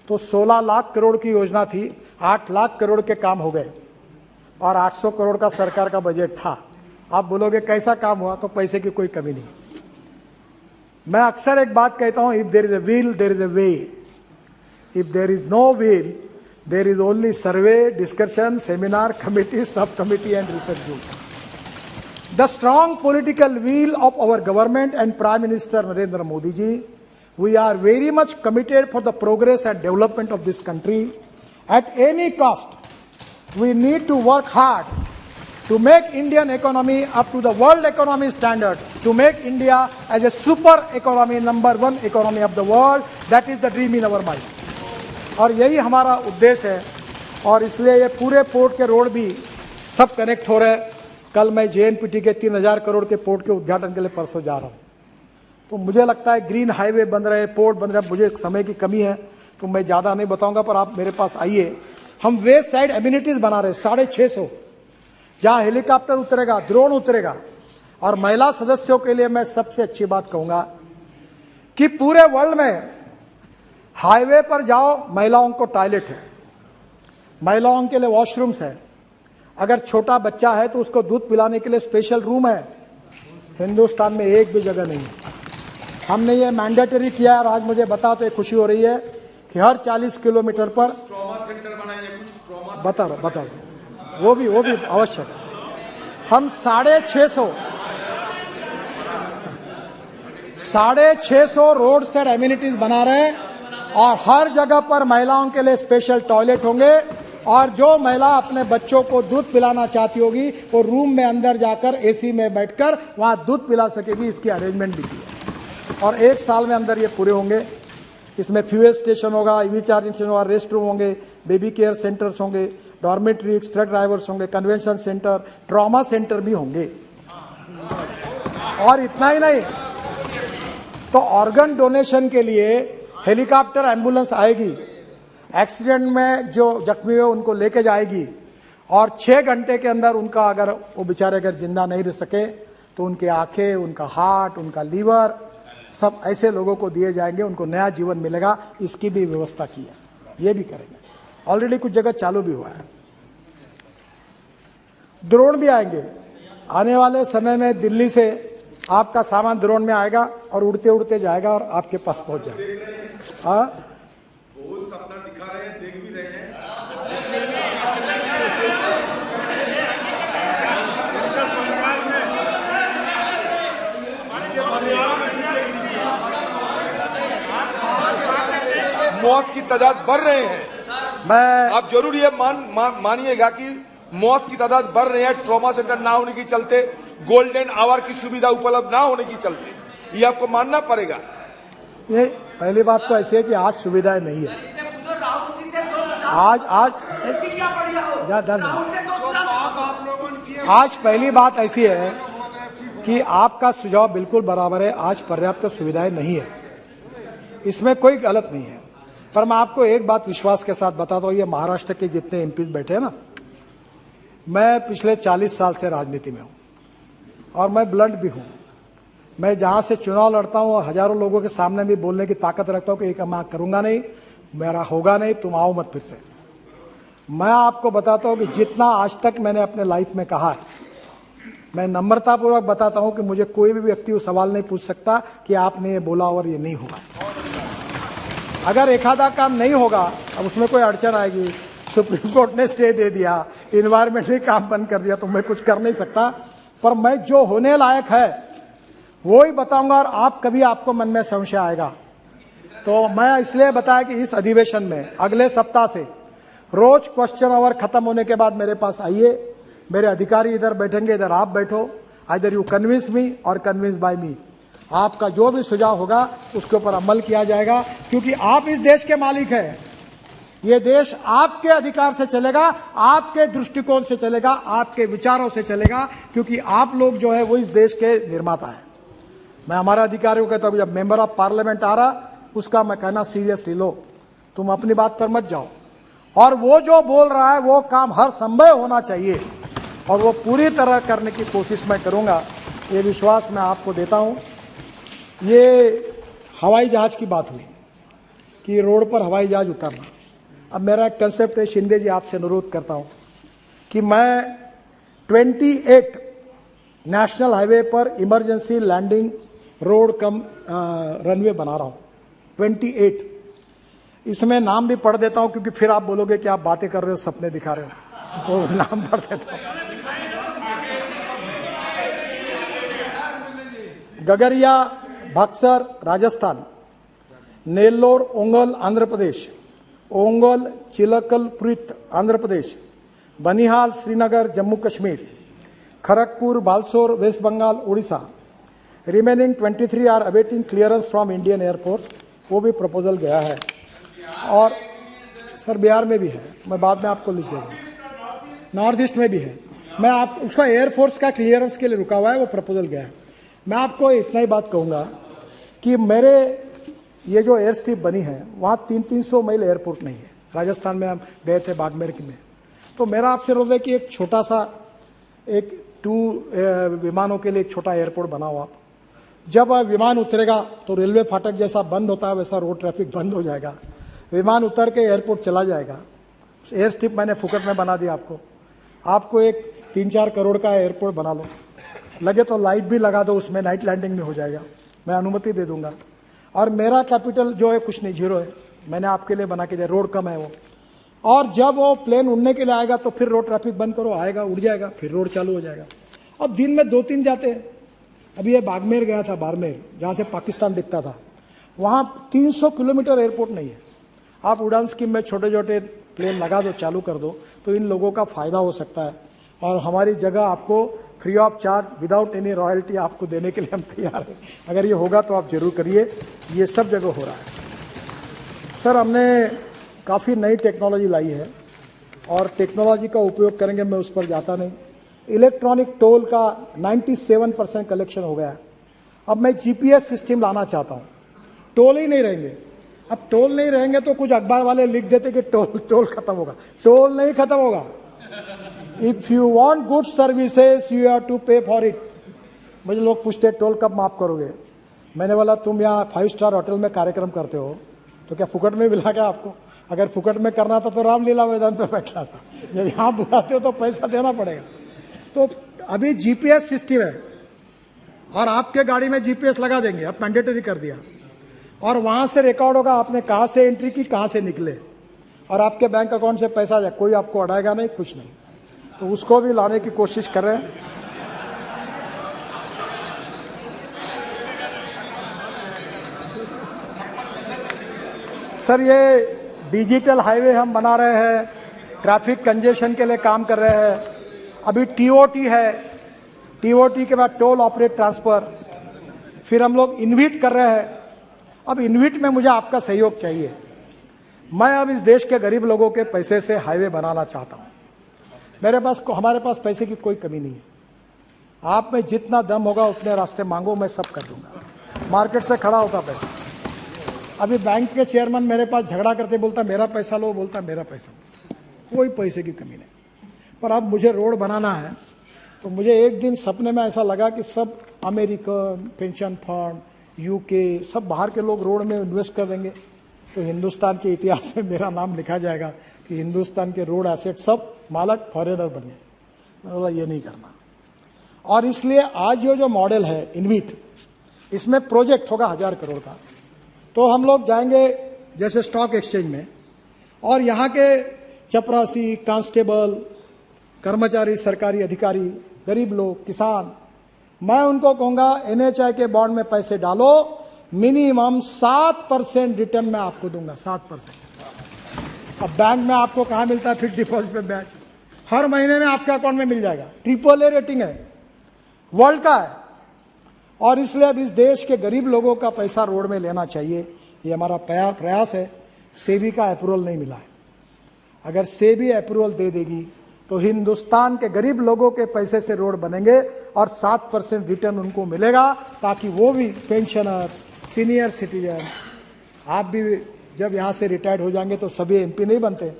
तो 16 लाख करोड़ की योजना थी, 8 लाख करोड़ के काम हो गए और 800 करोड़ का सरकार का बजट था। आप बोलोगे कैसा काम हुआ? तो पैसे की कोई कमी नहीं। मैं अक्सर एक बात कहता हूं, if there is a will there is a way, if there is no will there is only survey, discussion, seminar, committee, sub committee and research group. The strong political will of our government and Prime Minister Narendra Modi ji, we are very much committed for the progress and development of this country. At any cost, we need to work hard to make Indian economy up to the world economy standard, to make India as a super economy, number 1 economy of the world. That is the dream in our mind. और यही हमारा उद्देश्य है और इसलिए ये पूरे port के रोड भी सब कनेक्ट हो रहे हैं। कल मैं JNPT के 3000 करोड़ के पोर्ट के उद्घाटन के लिए परसों जा रहा हूं। तो मुझे लगता है ग्रीन हाईवे बन रहे, पोर्ट बन रहे। मुझे समय की कमी है तो मैं ज्यादा नहीं बताऊंगा, पर आप मेरे पास आइए। हम वेस्ट साइड एम्यूनिटीज बना रहे 650, जहां हेलीकॉप्टर उतरेगा, ड्रोन उतरेगा। और महिला सदस्यों के लिए मैं सबसे अच्छी बात कहूंगा कि पूरे वर्ल्ड में हाईवे पर जाओ, महिलाओं को टॉयलेट है, महिलाओं के लिए वॉशरूम्स है। अगर छोटा बच्चा है तो उसको दूध पिलाने के लिए स्पेशल रूम है। हिंदुस्तान में एक भी जगह नहीं है। हमने ये मैंडेटरी किया और आज मुझे बताते खुशी हो रही है कि हर 40 किलोमीटर पर ट्रॉमा सेंटर बनाएंगे, कुछ ट्रॉमा बता रहा वो भी आवश्यक है। हम 650 रोड साइड एम्यूनिटीज बना रहे हैं और हर जगह पर महिलाओं के लिए स्पेशल टॉयलेट होंगे। और जो महिला अपने बच्चों को दूध पिलाना चाहती होगी वो रूम में अंदर जाकर AC में बैठकर वहां दूध पिला सकेगी। इसकी अरेंजमेंट भी की है और 1 साल में अंदर ये पूरे होंगे। इसमें फ्यूएल स्टेशन होगा, EV चार्जिंग स्टेशन होगा, रेस्ट रूम होंगे, बेबी केयर सेंटर्स होंगे, डॉर्मेट्री, ट्रक ड्राइवर्स होंगे, कन्वेंशन सेंटर, ट्रॉमा सेंटर भी होंगे। और इतना ही नहीं, तो ऑर्गन डोनेशन के लिए हेलीकॉप्टर एम्बुलेंस आएगी, एक्सीडेंट में जो जख्मी हुए उनको लेके जाएगी और 6 घंटे के अंदर उनका अगर वो बेचारे अगर जिंदा नहीं रह सके तो उनके आंखें, उनका हार्ट, उनका लीवर सब ऐसे लोगों को दिए जाएंगे, उनको नया जीवन मिलेगा। इसकी भी व्यवस्था की है, ये भी करेंगे। ऑलरेडी कुछ जगह चालू भी हुआ है। ड्रोन भी आएंगे आने वाले समय में। दिल्ली से आपका सामान ड्रोन में आएगा और उड़ते उड़ते जाएगा और आपके पास पहुंच जाएगा। हाँ, बहुत सपना दिखा रहे हैं, देख भी रहे हैं। मौत की तादाद बढ़ रहे हैं। मैं आप जरूर ये मानिएगा कि मौत की तादाद बढ़ रही है, ट्रॉमा सेंटर ना होने के चलते, गोल्डन आवर की सुविधा उपलब्ध ना होने के चलते। ये आपको मानना पड़ेगा। ये पहली बात तो ऐसी है कि आज सुविधाएं नहीं है। आज पहली बात ऐसी है कि आपका सुझाव बिल्कुल बराबर है। आज पर्याप्त सुविधाएं नहीं है, इसमें कोई गलत नहीं है। पर मैं आपको एक बात विश्वास के साथ बताता हूँ, ये महाराष्ट्र के जितने एमपीज बैठे हैं ना, मैं पिछले 40 साल से राजनीति में हूँ और मैं ब्लंट भी हूँ। मैं जहाँ से चुनाव लड़ता हूँ हजारों लोगों के सामने भी बोलने की ताकत रखता हूँ कि एक मैं करूँगा नहीं, मेरा होगा नहीं, तुम आओ मत फिर से। मैं आपको बताता हूँ कि जितना आज तक मैंने अपने लाइफ में कहा है, मैं नम्रतापूर्वक बताता हूँ कि मुझे कोई भी व्यक्ति वो सवाल नहीं पूछ सकता कि आपने ये बोला और ये नहीं होगा। अगर एक आधा काम नहीं होगा, अब उसमें कोई अड़चन आएगी, सुप्रीम कोर्ट ने स्टे दे दिया, इन्वायरमेंट ने काम बंद कर दिया, तो मैं कुछ कर नहीं सकता। पर मैं जो होने लायक है वो ही बताऊंगा। और आप कभी आपको मन में संशय आएगा तो मैं इसलिए बताया कि इस अधिवेशन में अगले सप्ताह से रोज क्वेश्चन आवर खत्म होने के बाद मेरे पास आइए, मेरे अधिकारी इधर बैठेंगे, इधर आप बैठो। आइदर यू कन्विंस मी और कन्विंस बाय मी। आपका जो भी सुझाव होगा उसके ऊपर अमल किया जाएगा, क्योंकि आप इस देश के मालिक हैं। ये देश आपके अधिकार से चलेगा, आपके दृष्टिकोण से चलेगा, आपके विचारों से चलेगा, क्योंकि आप लोग जो है वो इस देश के निर्माता है। मैं हमारे अधिकारियों को कहता हूं, जब मेंबर ऑफ पार्लियामेंट आ रहा उसका मैं कहना सीरियसली लो, तुम अपनी बात पर मत जाओ। और वो जो बोल रहा है वो काम हर संभव होना चाहिए और वो पूरी तरह करने की कोशिश मैं करूंगा, ये विश्वास मैं आपको देता हूं। ये हवाई जहाज की बात हुई कि रोड पर हवाई जहाज उतरना। अब मेरा एक कंसेप्ट है, शिंदे जी आपसे अनुरोध करता हूं कि मैं 28 नेशनल हाईवे पर इमरजेंसी लैंडिंग रोड कम रनवे बना रहा हूं, 28। इसमें नाम भी पढ़ देता हूं क्योंकि फिर आप बोलोगे कि आप बातें कर रहे हो, सपने दिखा रहे हो, तो नाम पढ़ देता हूं। Gagaria Buxar Rajasthan, Nellore Ongole Andhra Pradesh, Ongole Chilakaluripet Andhra Pradesh, Banihal Srinagar Jammu Kashmir, Kharagpur Balasore West Bengal Orissa. Remaining 23 are awaiting clearance from Indian Air Force, वो भी प्रपोजल गया है। और सर बिहार में भी है, मैं बाद में आपको लिख दूंगा। नॉर्थ ईस्ट में भी है, मैं आप उसका एयरफोर्स का क्लियरेंस के लिए रुका हुआ है, वो प्रपोजल गया है। मैं आपको इतना ही बात कहूँगा कि मेरे ये जो एयर स्ट्रिप बनी है वहाँ 300 मील एयरपोर्ट नहीं है। राजस्थान में हम गए थे बागमेर में, तो मेरा आपसे अनुरोध है कि एक छोटा सा एक 2 विमानों के लिए एक छोटा एयरपोर्ट बनाओ आप। जब विमान उतरेगा तो रेलवे फाटक जैसा बंद होता है वैसा रोड ट्रैफिक बंद हो जाएगा, विमान उतर के एयरपोर्ट चला जाएगा। एयर स्ट्रिप मैंने फुकट में बना दिया आपको एक 3-4 करोड़ का एयरपोर्ट बना लो, लगे तो लाइट भी लगा दो उसमें, नाइट लैंडिंग में हो जाएगा, मैं अनुमति दे दूंगा। और मेरा कैपिटल जो है कुछ नहीं, 0 है, मैंने आपके लिए बना के दिया, रोड कम है वो। और जब वो प्लेन उड़ने के लिए आएगा तो फिर रोड ट्रैफिक बंद करो, आएगा उड़ जाएगा, फिर रोड चालू हो जाएगा। अब दिन में 2-3 जाते हैं। अभी ये बागमेर गया था, बारमेर, जहाँ से पाकिस्तान दिखता था, वहाँ 300 किलोमीटर एयरपोर्ट नहीं है। आप उड़ान स्कीम में छोटे छोटे प्लेन लगा दो, चालू कर दो, तो इन लोगों का फायदा हो सकता है। और हमारी जगह आपको free of charge without any royalty आपको देने के लिए हम तैयार हैं। अगर ये होगा तो आप जरूर करिए, ये सब जगह हो रहा है। सर हमने काफ़ी नई टेक्नोलॉजी लाई है और टेक्नोलॉजी का उपयोग करेंगे, मैं उस पर जाता नहीं। इलेक्ट्रॉनिक टोल का 97% कलेक्शन हो गया है। अब मैं GPS सिस्टम लाना चाहता हूँ, टोल ही नहीं रहेंगे। अब टोल नहीं रहेंगे तो कुछ अखबार वाले लिख देते कि टोल खत्म होगा, टोल नहीं खत्म होगा। If you want good services you have to pay for it. मुझे लोग पूछते टोल कब माफ करोगे? मैंने बोला तुम यहाँ 5 स्टार होटल में कार्यक्रम करते हो तो क्या फुकट में मिला क्या आपको? अगर फुकट में करना था तो रामलीला मैदान पे बैठना था। जब यहाँ बुलाते हो तो पैसा देना पड़ेगा। तो अभी जीपीएस सिस्टम है और आपके गाड़ी में जीपीएस लगा देंगे, अब मैंडेटरी कर दिया, और वहां से रिकॉर्ड होगा आपने कहां से एंट्री की, कहां से निकले, और आपके बैंक अकाउंट से पैसा जाए, कोई आपको अड़ाएगा नहीं, कुछ नहीं। तो उसको भी लाने की कोशिश कर रहे हैं। सर ये डिजिटल हाईवे हम बना रहे हैं, ट्रैफिक कंजेशन के लिए काम कर रहे हैं। अभी टीओटी है, टीओटी के बाद टोल ऑपरेट ट्रांसफर, फिर हम लोग इन्विट कर रहे हैं। अब इन्विट में मुझे आपका सहयोग चाहिए। मैं अब इस देश के गरीब लोगों के पैसे से हाईवे बनाना चाहता हूं। हमारे पास पैसे की कोई कमी नहीं है। आप में जितना दम होगा उतने रास्ते मांगो, मैं सब कर दूंगा। मार्केट से खड़ा होता पैसा। अभी बैंक के चेयरमैन मेरे पास झगड़ा करते, बोलता मेरा पैसा लो, बोलता मेरा पैसा लो। कोई पैसे की कमी नहीं। पर अब मुझे रोड बनाना है तो मुझे एक दिन सपने में ऐसा लगा कि सब अमेरिकन पेंशन फंड, यूके, सब बाहर के लोग रोड में इन्वेस्ट कर देंगे तो हिंदुस्तान के इतिहास में मेरा नाम लिखा जाएगा कि हिंदुस्तान के रोड एसेट सब मालक फॉरेनर बने। मैं बोला ये नहीं करना। और इसलिए आज ये जो मॉडल है इन्विट, इसमें प्रोजेक्ट होगा 1000 करोड़ का। तो हम लोग जाएंगे जैसे स्टॉक एक्सचेंज में, और यहाँ के चपरासी, कांस्टेबल, कर्मचारी, सरकारी अधिकारी, गरीब लोग, किसान, मैं उनको कहूंगा एनएचआई के बॉन्ड में पैसे डालो, मिनिमम 7% रिटर्न मैं आपको दूंगा, 7%। अब बैंक में आपको कहाँ मिलता है फिक्स डिपॉजिट पे ब्याज? हर महीने में आपके अकाउंट में मिल जाएगा। AAA रेटिंग है, वर्ल्ड का है। और इसलिए अब इस देश के गरीब लोगों का पैसा रोड में लेना चाहिए, ये हमारा प्रयास है। सेबी का अप्रूवल नहीं मिला है। अगर सेबी अप्रूवल दे देगी तो हिंदुस्तान के गरीब लोगों के पैसे से रोड बनेंगे और 7% रिटर्न उनको मिलेगा, ताकि वो भी पेंशनर्स, सीनियर सिटीजन, आप भी जब यहाँ से रिटायर्ड हो जाएंगे तो सभी एमपी नहीं बनते।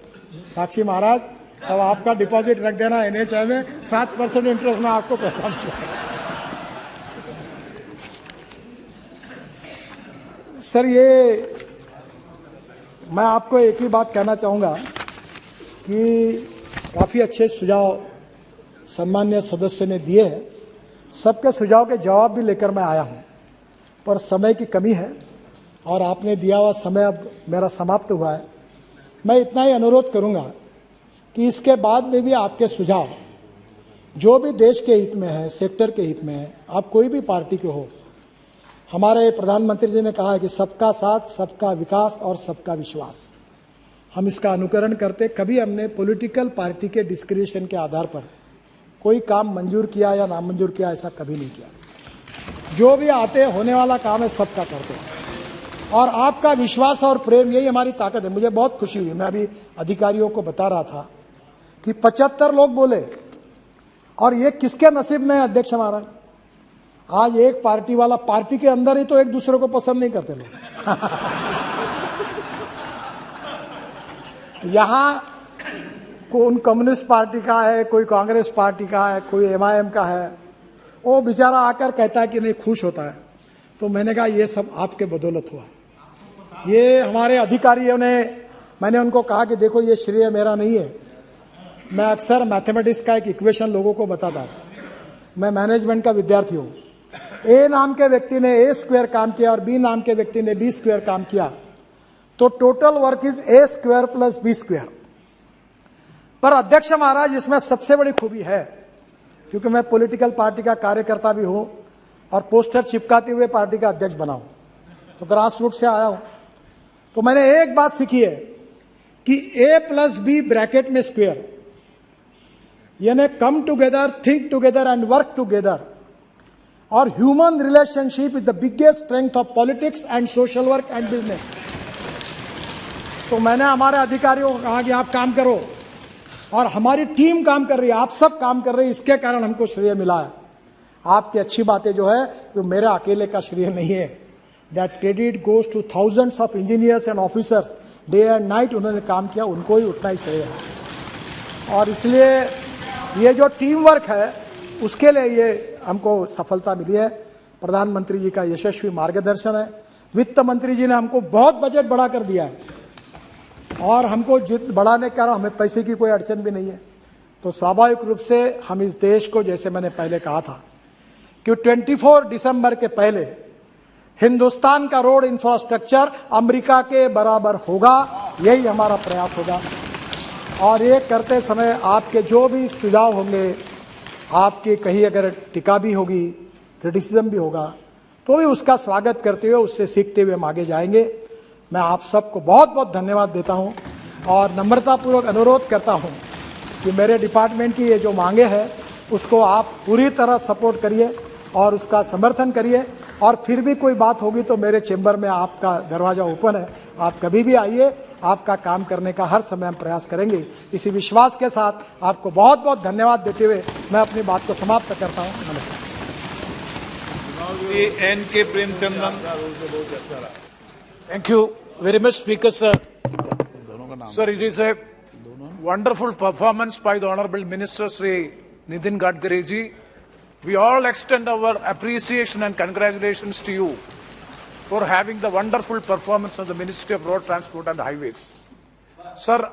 साक्षी महाराज, तब आपका डिपॉजिट रख देना एनएचआई में, 7% इंटरेस्ट में आपको पैसा मिलेगा। सर ये मैं आपको एक ही बात कहना चाहूँगा कि काफ़ी अच्छे सुझाव सम्मान्य सदस्य ने दिए हैं। सबके सुझाव के जवाब भी लेकर मैं आया हूँ, पर समय की कमी है और आपने दिया हुआ समय अब मेरा समाप्त हुआ है। मैं इतना ही अनुरोध करूँगा कि इसके बाद में भी आपके सुझाव जो भी देश के हित में है, सेक्टर के हित में है, आप कोई भी पार्टी के हो, हमारे प्रधानमंत्री जी ने कहा है कि सबका साथ, सबका विकास और सबका विश्वास। हम इसका अनुकरण करते, कभी हमने पॉलिटिकल पार्टी के डिस्क्रिप्शन के आधार पर कोई काम मंजूर किया या नामंजूर किया, ऐसा कभी नहीं किया। जो भी आते होने वाला काम है सबका करते हैं, और आपका विश्वास और प्रेम यही हमारी ताकत है। मुझे बहुत खुशी हुई, मैं अभी अधिकारियों को बता रहा था कि 75 लोग बोले, और ये किसके नसीब में है अध्यक्ष महाराज? आज एक पार्टी वाला, पार्टी के अंदर ही तो एक दूसरे को पसंद नहीं करते लोग। यहाँ कौन कम्युनिस्ट पार्टी का है, कोई कांग्रेस पार्टी का है, कोई एमआईएम का है, वो बेचारा आकर कहता है कि नहीं, खुश होता है। तो मैंने कहा ये सब आपके बदौलत हुआ है। ये हमारे अधिकारियों ने, मैंने उनको कहा कि देखो ये श्रेय मेरा नहीं है। मैं अक्सर मैथमेटिक्स का एक इक्वेशन लोगों को बताता हूँ। मैं मैनेजमेंट का विद्यार्थी हूँ। ए नाम के व्यक्ति ने A² काम किया और बी नाम के व्यक्ति ने B² काम किया, तो total work is A² + B²। पर अध्यक्ष महाराज, इसमें सबसे बड़ी खूबी है, क्योंकि मैं पॉलिटिकल पार्टी का कार्यकर्ता भी हूं और पोस्टर चिपकाते हुए पार्टी का अध्यक्ष बना हूं, तो ग्रास रूट से आया हूं। तो मैंने एक बात सीखी है कि A + B ब्रैकेट में स्क्वायर, यानी come together, think together and work together. और human relationship is the biggest strength of politics and social work and business. तो मैंने हमारे अधिकारियों को कहा कि आप काम करो, और हमारी टीम काम कर रही है, आप सब काम कर रहे हैं, इसके कारण हमको श्रेय मिला है। आपकी अच्छी बातें जो है वो मेरे अकेले का श्रेय नहीं है। That credit goes two thousands of engineers and officers, day and night उन्होंने काम किया, उनको ही उतना ही श्रेय है। और इसलिए ये जो टीम वर्क है उसके लिए ये हमको सफलता मिली है। प्रधानमंत्री जी का यशस्वी मार्गदर्शन है। वित्त मंत्री जी ने हमको बहुत बजट बढ़ा कर दिया है और हमको बढ़ाने के कारण हमें पैसे की कोई अड़चन भी नहीं है। तो स्वाभाविक रूप से हम इस देश को, जैसे मैंने पहले कहा था कि 24 दिसंबर के पहले हिंदुस्तान का रोड इंफ्रास्ट्रक्चर अमेरिका के बराबर होगा, यही हमारा प्रयास होगा। और ये करते समय आपके जो भी सुझाव होंगे, आपकी कहीं अगर टीका भी होगी, क्रिटिसिज्म भी होगा, तो भी उसका स्वागत करते हुए, उससे सीखते हुए हम आगे जाएंगे। मैं आप सबको बहुत बहुत धन्यवाद देता हूं और नम्रतापूर्वक अनुरोध करता हूं कि मेरे डिपार्टमेंट की ये जो मांगे हैं उसको आप पूरी तरह सपोर्ट करिए और उसका समर्थन करिए। और फिर भी कोई बात होगी तो मेरे चेंबर में आपका दरवाजा ओपन है, आप कभी भी आइए। आपका काम करने का हर समय हम प्रयास करेंगे। इसी विश्वास के साथ आपको बहुत बहुत धन्यवाद देते हुए मैं अपनी बात को समाप्त करता हूं। नमस्कार। N.K. Premchandran. Thank you very much, Speaker, sir. Sir, it is a wonderful performance by the Honorable Minister Sri Nitin Gadkari ji. We all extend our appreciation and congratulations to you for having the wonderful performance of the Ministry of Road Transport and Highways. Sir,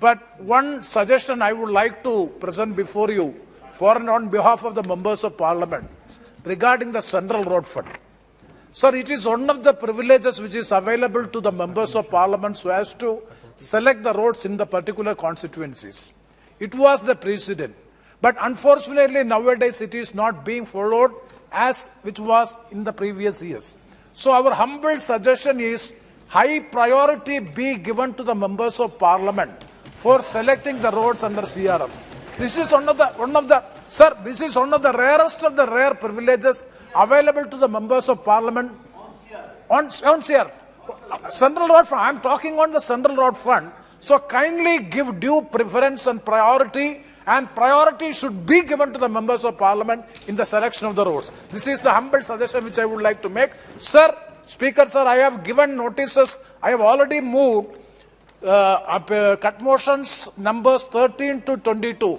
but one suggestion I would like to present before you for and on behalf of the members of Parliament regarding the Central Road Fund. Sir, it is one of the privileges which is available to the members of Parliament so as to select the roads in the particular constituencies. It was the precedent. But unfortunately, nowadays it is not being followed as which was in the previous years. So our humble suggestion is high priority be given to the members of Parliament for selecting the roads under CRF. This is one of the sir, this is one of the rarest of the rare privileges available to the members of Parliament on CRF. Central Road Fund, I am talking on the Central Road Fund. So kindly give due preference and priority should be given to the members of Parliament in the selection of the roads. This is the humble suggestion which I would like to make. Sir, Speaker, sir, I have given notices. I have already moved cut motions numbers 13 to 22.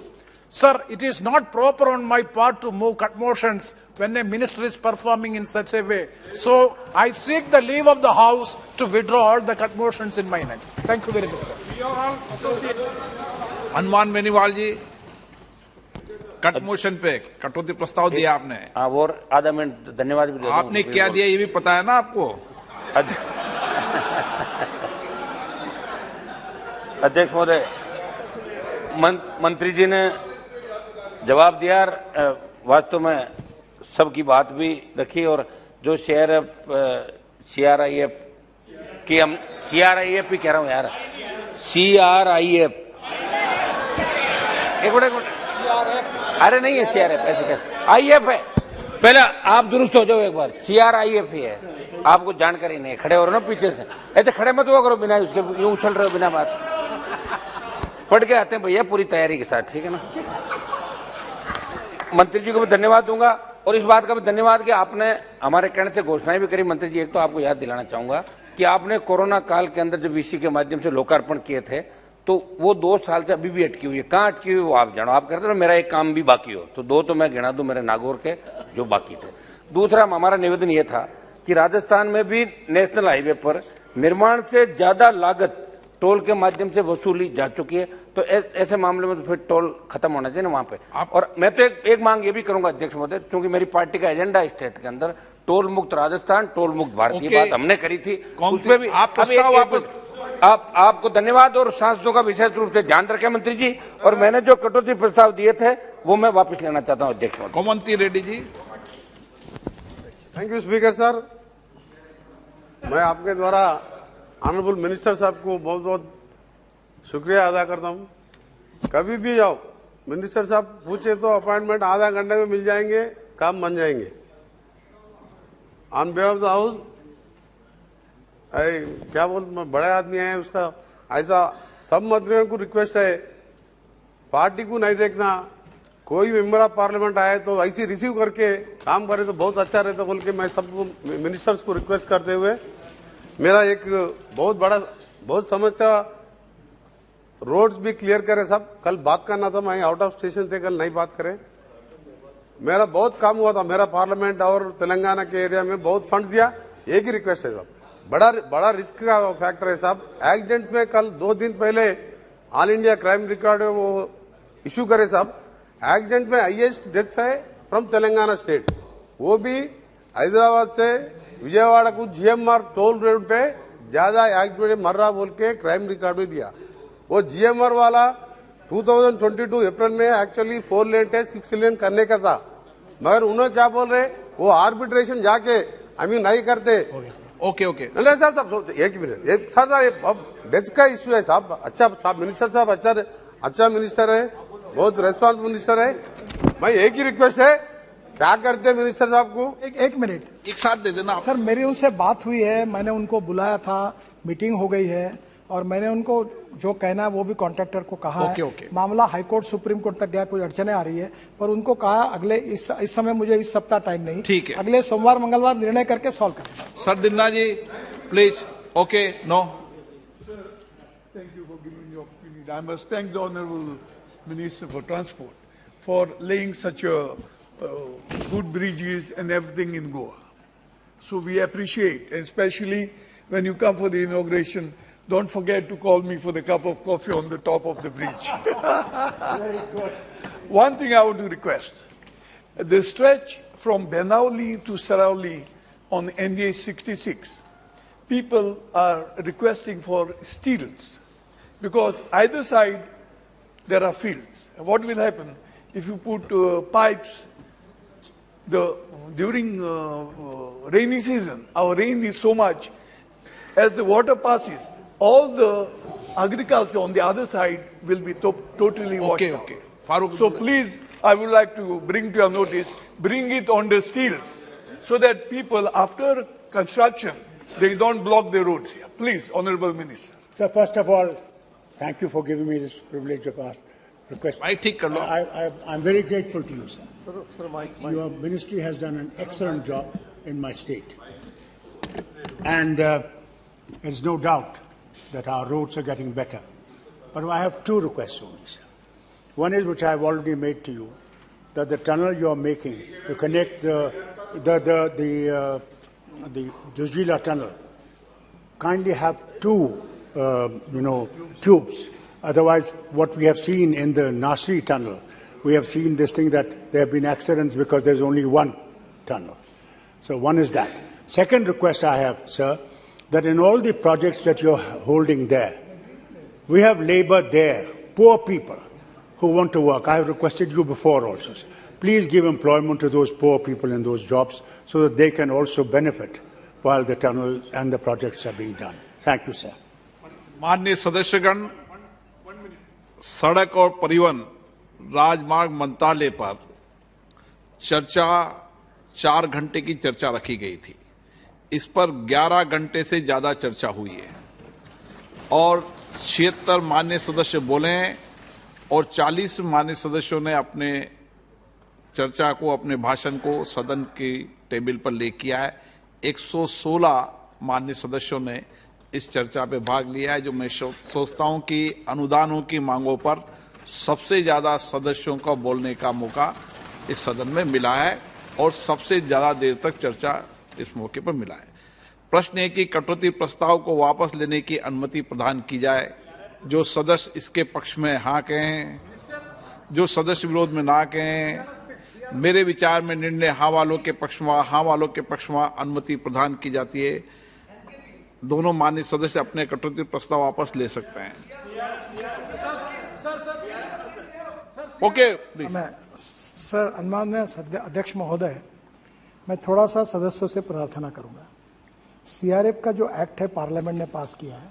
Sir, it is not proper on my part to move cut motions when a minister is performing in such a way. So I seek the leave of the House to withdraw all the cut motions in my name. Thank you very much, sir. Hanuman Beniwal ji, cut motion पे कटौती प्रस्ताव दिया आपने। हाँ, और आधा minute धन्यवाद भी देता हूं। आपने क्या दिया ये भी पता है ना आपको? अध्यक्ष महोदय, मंत्री जी ने जवाब दिया। वास्तव में सबकी बात भी रखी और जो CRIF की हम CRIF ही कह रहा हूँ यार, CRIF एक मिनट अरे नहीं है CRF, ऐसे कैसे IF है? पहले आप दुरुस्त हो जाओ एक बार, CRIF ही है। आपको जानकारी नहीं है, खड़े हो रहे हो ना पीछे से, ऐसे खड़े मत हुआ करो बिना उसके, यूं उछल रहे हो बिना बात। पढ़ के आते हैं भैया पूरी तैयारी के साथ, ठीक है ना। मंत्री जी को भी धन्यवाद दूंगा और इस बात का भी धन्यवाद कि आपने हमारे कहने से घोषणाएं भी करी। मंत्री जी, एक तो आपको याद दिलाना चाहूंगा कि आपने कोरोना काल के अंदर जो VC के माध्यम से लोकार्पण किए थे, तो वो 2 साल से अभी भी अटकी हुई है। कहाँ अटकी हुई वो आप जानो। आप कहते हो मेरा एक काम भी बाकी हो, तो 2 तो मैं गिना दूं मेरे नागौर के जो बाकी थे। दूसरा हमारा निवेदन ये था कि राजस्थान में भी नेशनल हाईवे पर निर्माण से ज्यादा लागत टोल के माध्यम से वसूली जा चुकी है, तो ऐसे मामले में तो फिर टोल खत्म होना चाहिए ना वहां पे। और मैं तो एक मांग ये भी करूंगा अध्यक्ष महोदय, क्योंकि मेरी पार्टी का एजेंडा है स्टेट के अंदर टोल मुक्त राजस्थान, टोल मुक्त भारत की बात हमने करी थी, उसमें भी आपको धन्यवाद और सांसदों का विशेष रूप से ध्यान रखें मंत्री जी। और मैंने जो कटौती प्रस्ताव दिए थे वो मैं वापस लेना चाहता हूं अध्यक्ष महोदय। Komati Reddy ji. Thank you speaker sir. मैं आपके द्वारा ऑनरेबल मिनिस्टर साहब को बहुत बहुत शुक्रिया अदा करता हूं। कभी भी जाओ मिनिस्टर साहब पूछे तो अपॉइंटमेंट आधा घंटे में मिल जाएंगे, काम बन जाएंगे। On behalf of the house क्या बोलते बड़े आदमी हैं उसका, ऐसा सब मंत्रियों को रिक्वेस्ट है, पार्टी को नहीं देखना, कोई मेंबर ऑफ पार्लियामेंट आए तो ऐसे रिसीव करके काम करे तो बहुत अच्छा रहता बोल के मैं सबको मिनिस्टर्स को रिक्वेस्ट करते हुए, मेरा एक बहुत समस्या रोड्स भी क्लियर करें साहब। कल बात करना था, मैं आउट ऑफ स्टेशन थे, कल नहीं बात करें। मेरा बहुत काम हुआ था, मेरा पार्लियामेंट और तेलंगाना के एरिया में बहुत फंड दिया। एक ही रिक्वेस्ट है साहब, बड़ा रिस्क का फैक्टर है साहब। एक्सीडेंट्स में कल 2 दिन पहले ऑल इंडिया क्राइम रिकॉर्ड वो इश्यू करे साहब। एक्सीडेंट में हाईएस्ट डेथ्स है फ्रॉम तेलंगाना स्टेट, वो भी हैदराबाद से विजयवाड़ा को जीएमआर टोल रोड पे ज्यादा एक्सीडेंट मर रहा बोल के क्राइम रिकॉर्ड में दिया। वो जीएमआर वाला 2022 अप्रैल में एक्चुअली 4 लेन थे 6 लेन करने का था, मगर उन्होंने क्या बोल रहे, वो आर्बिट्रेशन जाके नहीं करते। ओके ओके नहीं सर साहब, एक मिनट सर, डेथ का इश्यू है साहब। अच्छा साहब, मिनिस्टर साहब अच्छा मिनिस्टर है, बहुत रेस्पॉन्सिबल मिनिस्टर है। मैं एक ही रिक्वेस्ट है, क्या करते मिनिस्टर साहब को? एक मिनट एक साथ दे देना आप। सर, मेरी उनसे बात हुई है, मैंने उनको बुलाया था, मीटिंग हो गई है और मैंने उनको जो कहना है वो भी कॉन्ट्रैक्टर को कहा है। ओके। मामला हाईकोर्ट सुप्रीम कोर्ट तक गया, कोई अड़चने आ रही है, पर उनको कहा अगले इस समय मुझे इस सप्ताह टाइम नहीं, ठीक है, अगले सोमवार मंगलवार निर्णय करके सॉल्व करें। Sir Dinna ji please. Okay no. Thank you for giving me the opportunity. I must thank the Honorable Minister for Transport for laying such a good bridges and everything in Goa. So we appreciate, and especially when you come for the inauguration, don't forget to call me for the cup of coffee on the top of the bridge. Very good. One thing I want to request. The stretch from Benauli to Sarauli on NDA 66, people are requesting for steels because either side there are fields. And what will happen if you put pipes? During rainy season, our rain is so much. As the water passes, all the agriculture on the other side will be totally washed out. Okay. Farooq, So please, I would like to bring to your notice, bring it on the steels so that people after construction, they don't block the roads here. Please, Honorable Minister. Sir, first of all, thank you for giving me this privilege of request. भाई ठीक कर लो। I'm very grateful to you, sir. Your ministry has done an excellent job in my state. And there's no doubt that our roads are getting better. But I have 2 requests only, sir. One is, which I have already made to you, that the tunnel you are making to connect the Dujila tunnel, kindly have 2, tubes. Otherwise, what we have seen in the Nasri tunnel, we have seen this thing that there have been accidents because there's only 1 tunnel. So one is that. Second request I have, sir, that in all the projects that you're holding there, we have labor there, poor people who want to work. I have requested you before also, sir. Please give employment to those poor people in those jobs so that they can also benefit while the tunnel and the projects are being done. Thank you, sir. माननीय सदस्यगण, सड़क और परिवहन राजमार्ग मंत्रालय पर चर्चा 4 घंटे की चर्चा रखी गई थी। इस पर 11 घंटे से ज्यादा चर्चा हुई है और 76 माननीय सदस्य बोले हैं और 40 माननीय सदस्यों ने अपने चर्चा को, अपने भाषण को सदन की टेबल पर ले किया है। 116 माननीय सदस्यों ने इस चर्चा पे भाग लिया है, जो मैं सोचता हूं कि अनुदानों की मांगों पर सबसे ज्यादा सदस्यों का बोलने का मौका इस सदन में मिला है और सबसे ज्यादा देर तक चर्चा इस मौके पर मिला है। प्रश्न है कि कटौती प्रस्ताव को वापस लेने की अनुमति प्रदान की जाए। जो सदस्य इसके पक्ष में हाँ कहें, जो सदस्य विरोध में ना कहें। मेरे विचार में निर्णय हाँ वालों के पक्ष में अनुमति प्रदान की जाती है। दोनों माननीय सदस्य अपने कटौती प्रस्ताव वापस ले सकते हैं। ओके सर, माननीय अध्यक्ष महोदय, मैं थोड़ा सा सदस्यों से प्रार्थना करूंगा। सीआरएफ का जो एक्ट है पार्लियामेंट ने पास किया है,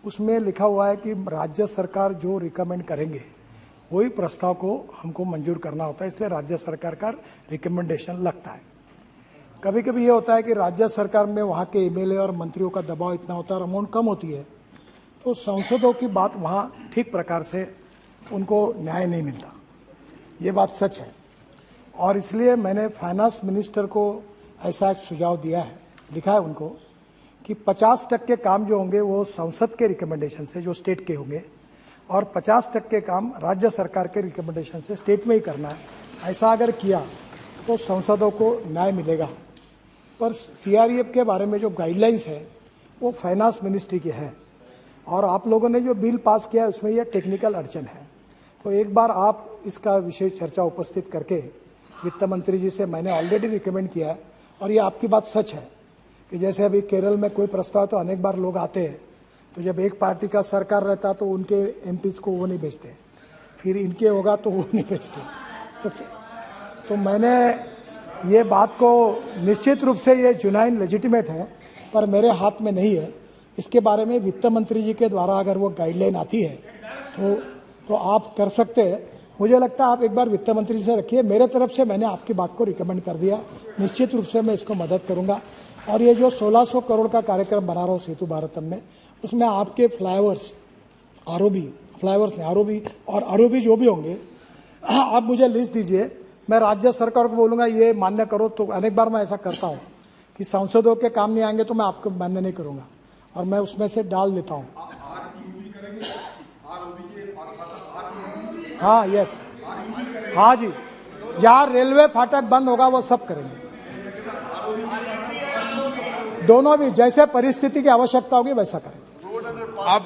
उसमें लिखा हुआ है कि राज्य सरकार जो रिकमेंड करेंगे वही प्रस्ताव को हमको मंजूर करना होता है, इसलिए राज्य सरकार का रिकमेंडेशन लगता है। कभी कभी ये होता है कि राज्य सरकार में वहाँ के एमएलए और मंत्रियों का दबाव इतना होता है और अमाउंट कम होती है, तो सांसदों की बात वहाँ ठीक प्रकार से उनको न्याय नहीं मिलता। ये बात सच है और इसलिए मैंने फाइनेंस मिनिस्टर को ऐसा एक सुझाव दिया है, लिखा है उनको कि 50% काम जो होंगे वो संसद के रिकमेंडेशन से, जो स्टेट के होंगे, और 50% काम राज्य सरकार के रिकमेंडेशन से स्टेट में ही करना है। ऐसा अगर किया तो सांसदों को न्याय मिलेगा। पर सीआरईएफ के बारे में जो गाइडलाइंस है वो फाइनेंस मिनिस्ट्री की है और आप लोगों ने जो बिल पास किया उसमें यह टेक्निकल अड़चन है। तो एक बार आप इसका विशेष चर्चा उपस्थित करके वित्त मंत्री जी से मैंने ऑलरेडी रिकमेंड किया है और ये आपकी बात सच है कि जैसे अभी केरल में कोई प्रस्ताव तो अनेक बार लोग आते हैं, तो जब एक पार्टी का सरकार रहता तो उनके एमपीज को वो नहीं भेजते, फिर इनके होगा तो वो नहीं भेजते। तो मैंने ये बात को निश्चित रूप से ये जुनाइन लेजिटिमेट है पर मेरे हाथ में नहीं है। इसके बारे में वित्त मंत्री जी के द्वारा अगर वो गाइडलाइन आती है तो आप कर सकते हैं। मुझे लगता है आप एक बार वित्त मंत्री से रखिए। मेरे तरफ से मैंने आपकी बात को रिकमेंड कर दिया, निश्चित रूप से मैं इसको मदद करूंगा। और ये जो 1600 करोड़ का कार्यक्रम बना रहा हूँ सेतु भारतम में, उसमें आपके फ्लाईओवर्स, आरओबी और आरओबी जो भी होंगे, आप मुझे लिस्ट दीजिए, मैं राज्य सरकार को बोलूंगा ये मान्य करो। तो अनेक बार मैं ऐसा करता हूँ कि सांसदों के काम नहीं आएंगे तो मैं आपको मान्य नहीं करूंगा और मैं उसमें से डाल देता हूँ। हाँ, यस, हाँ जी, जहाँ रेलवे फाटक बंद होगा वो सब करेंगे। दोनों भी जैसे परिस्थिति की आवश्यकता होगी वैसा करेंगे। अब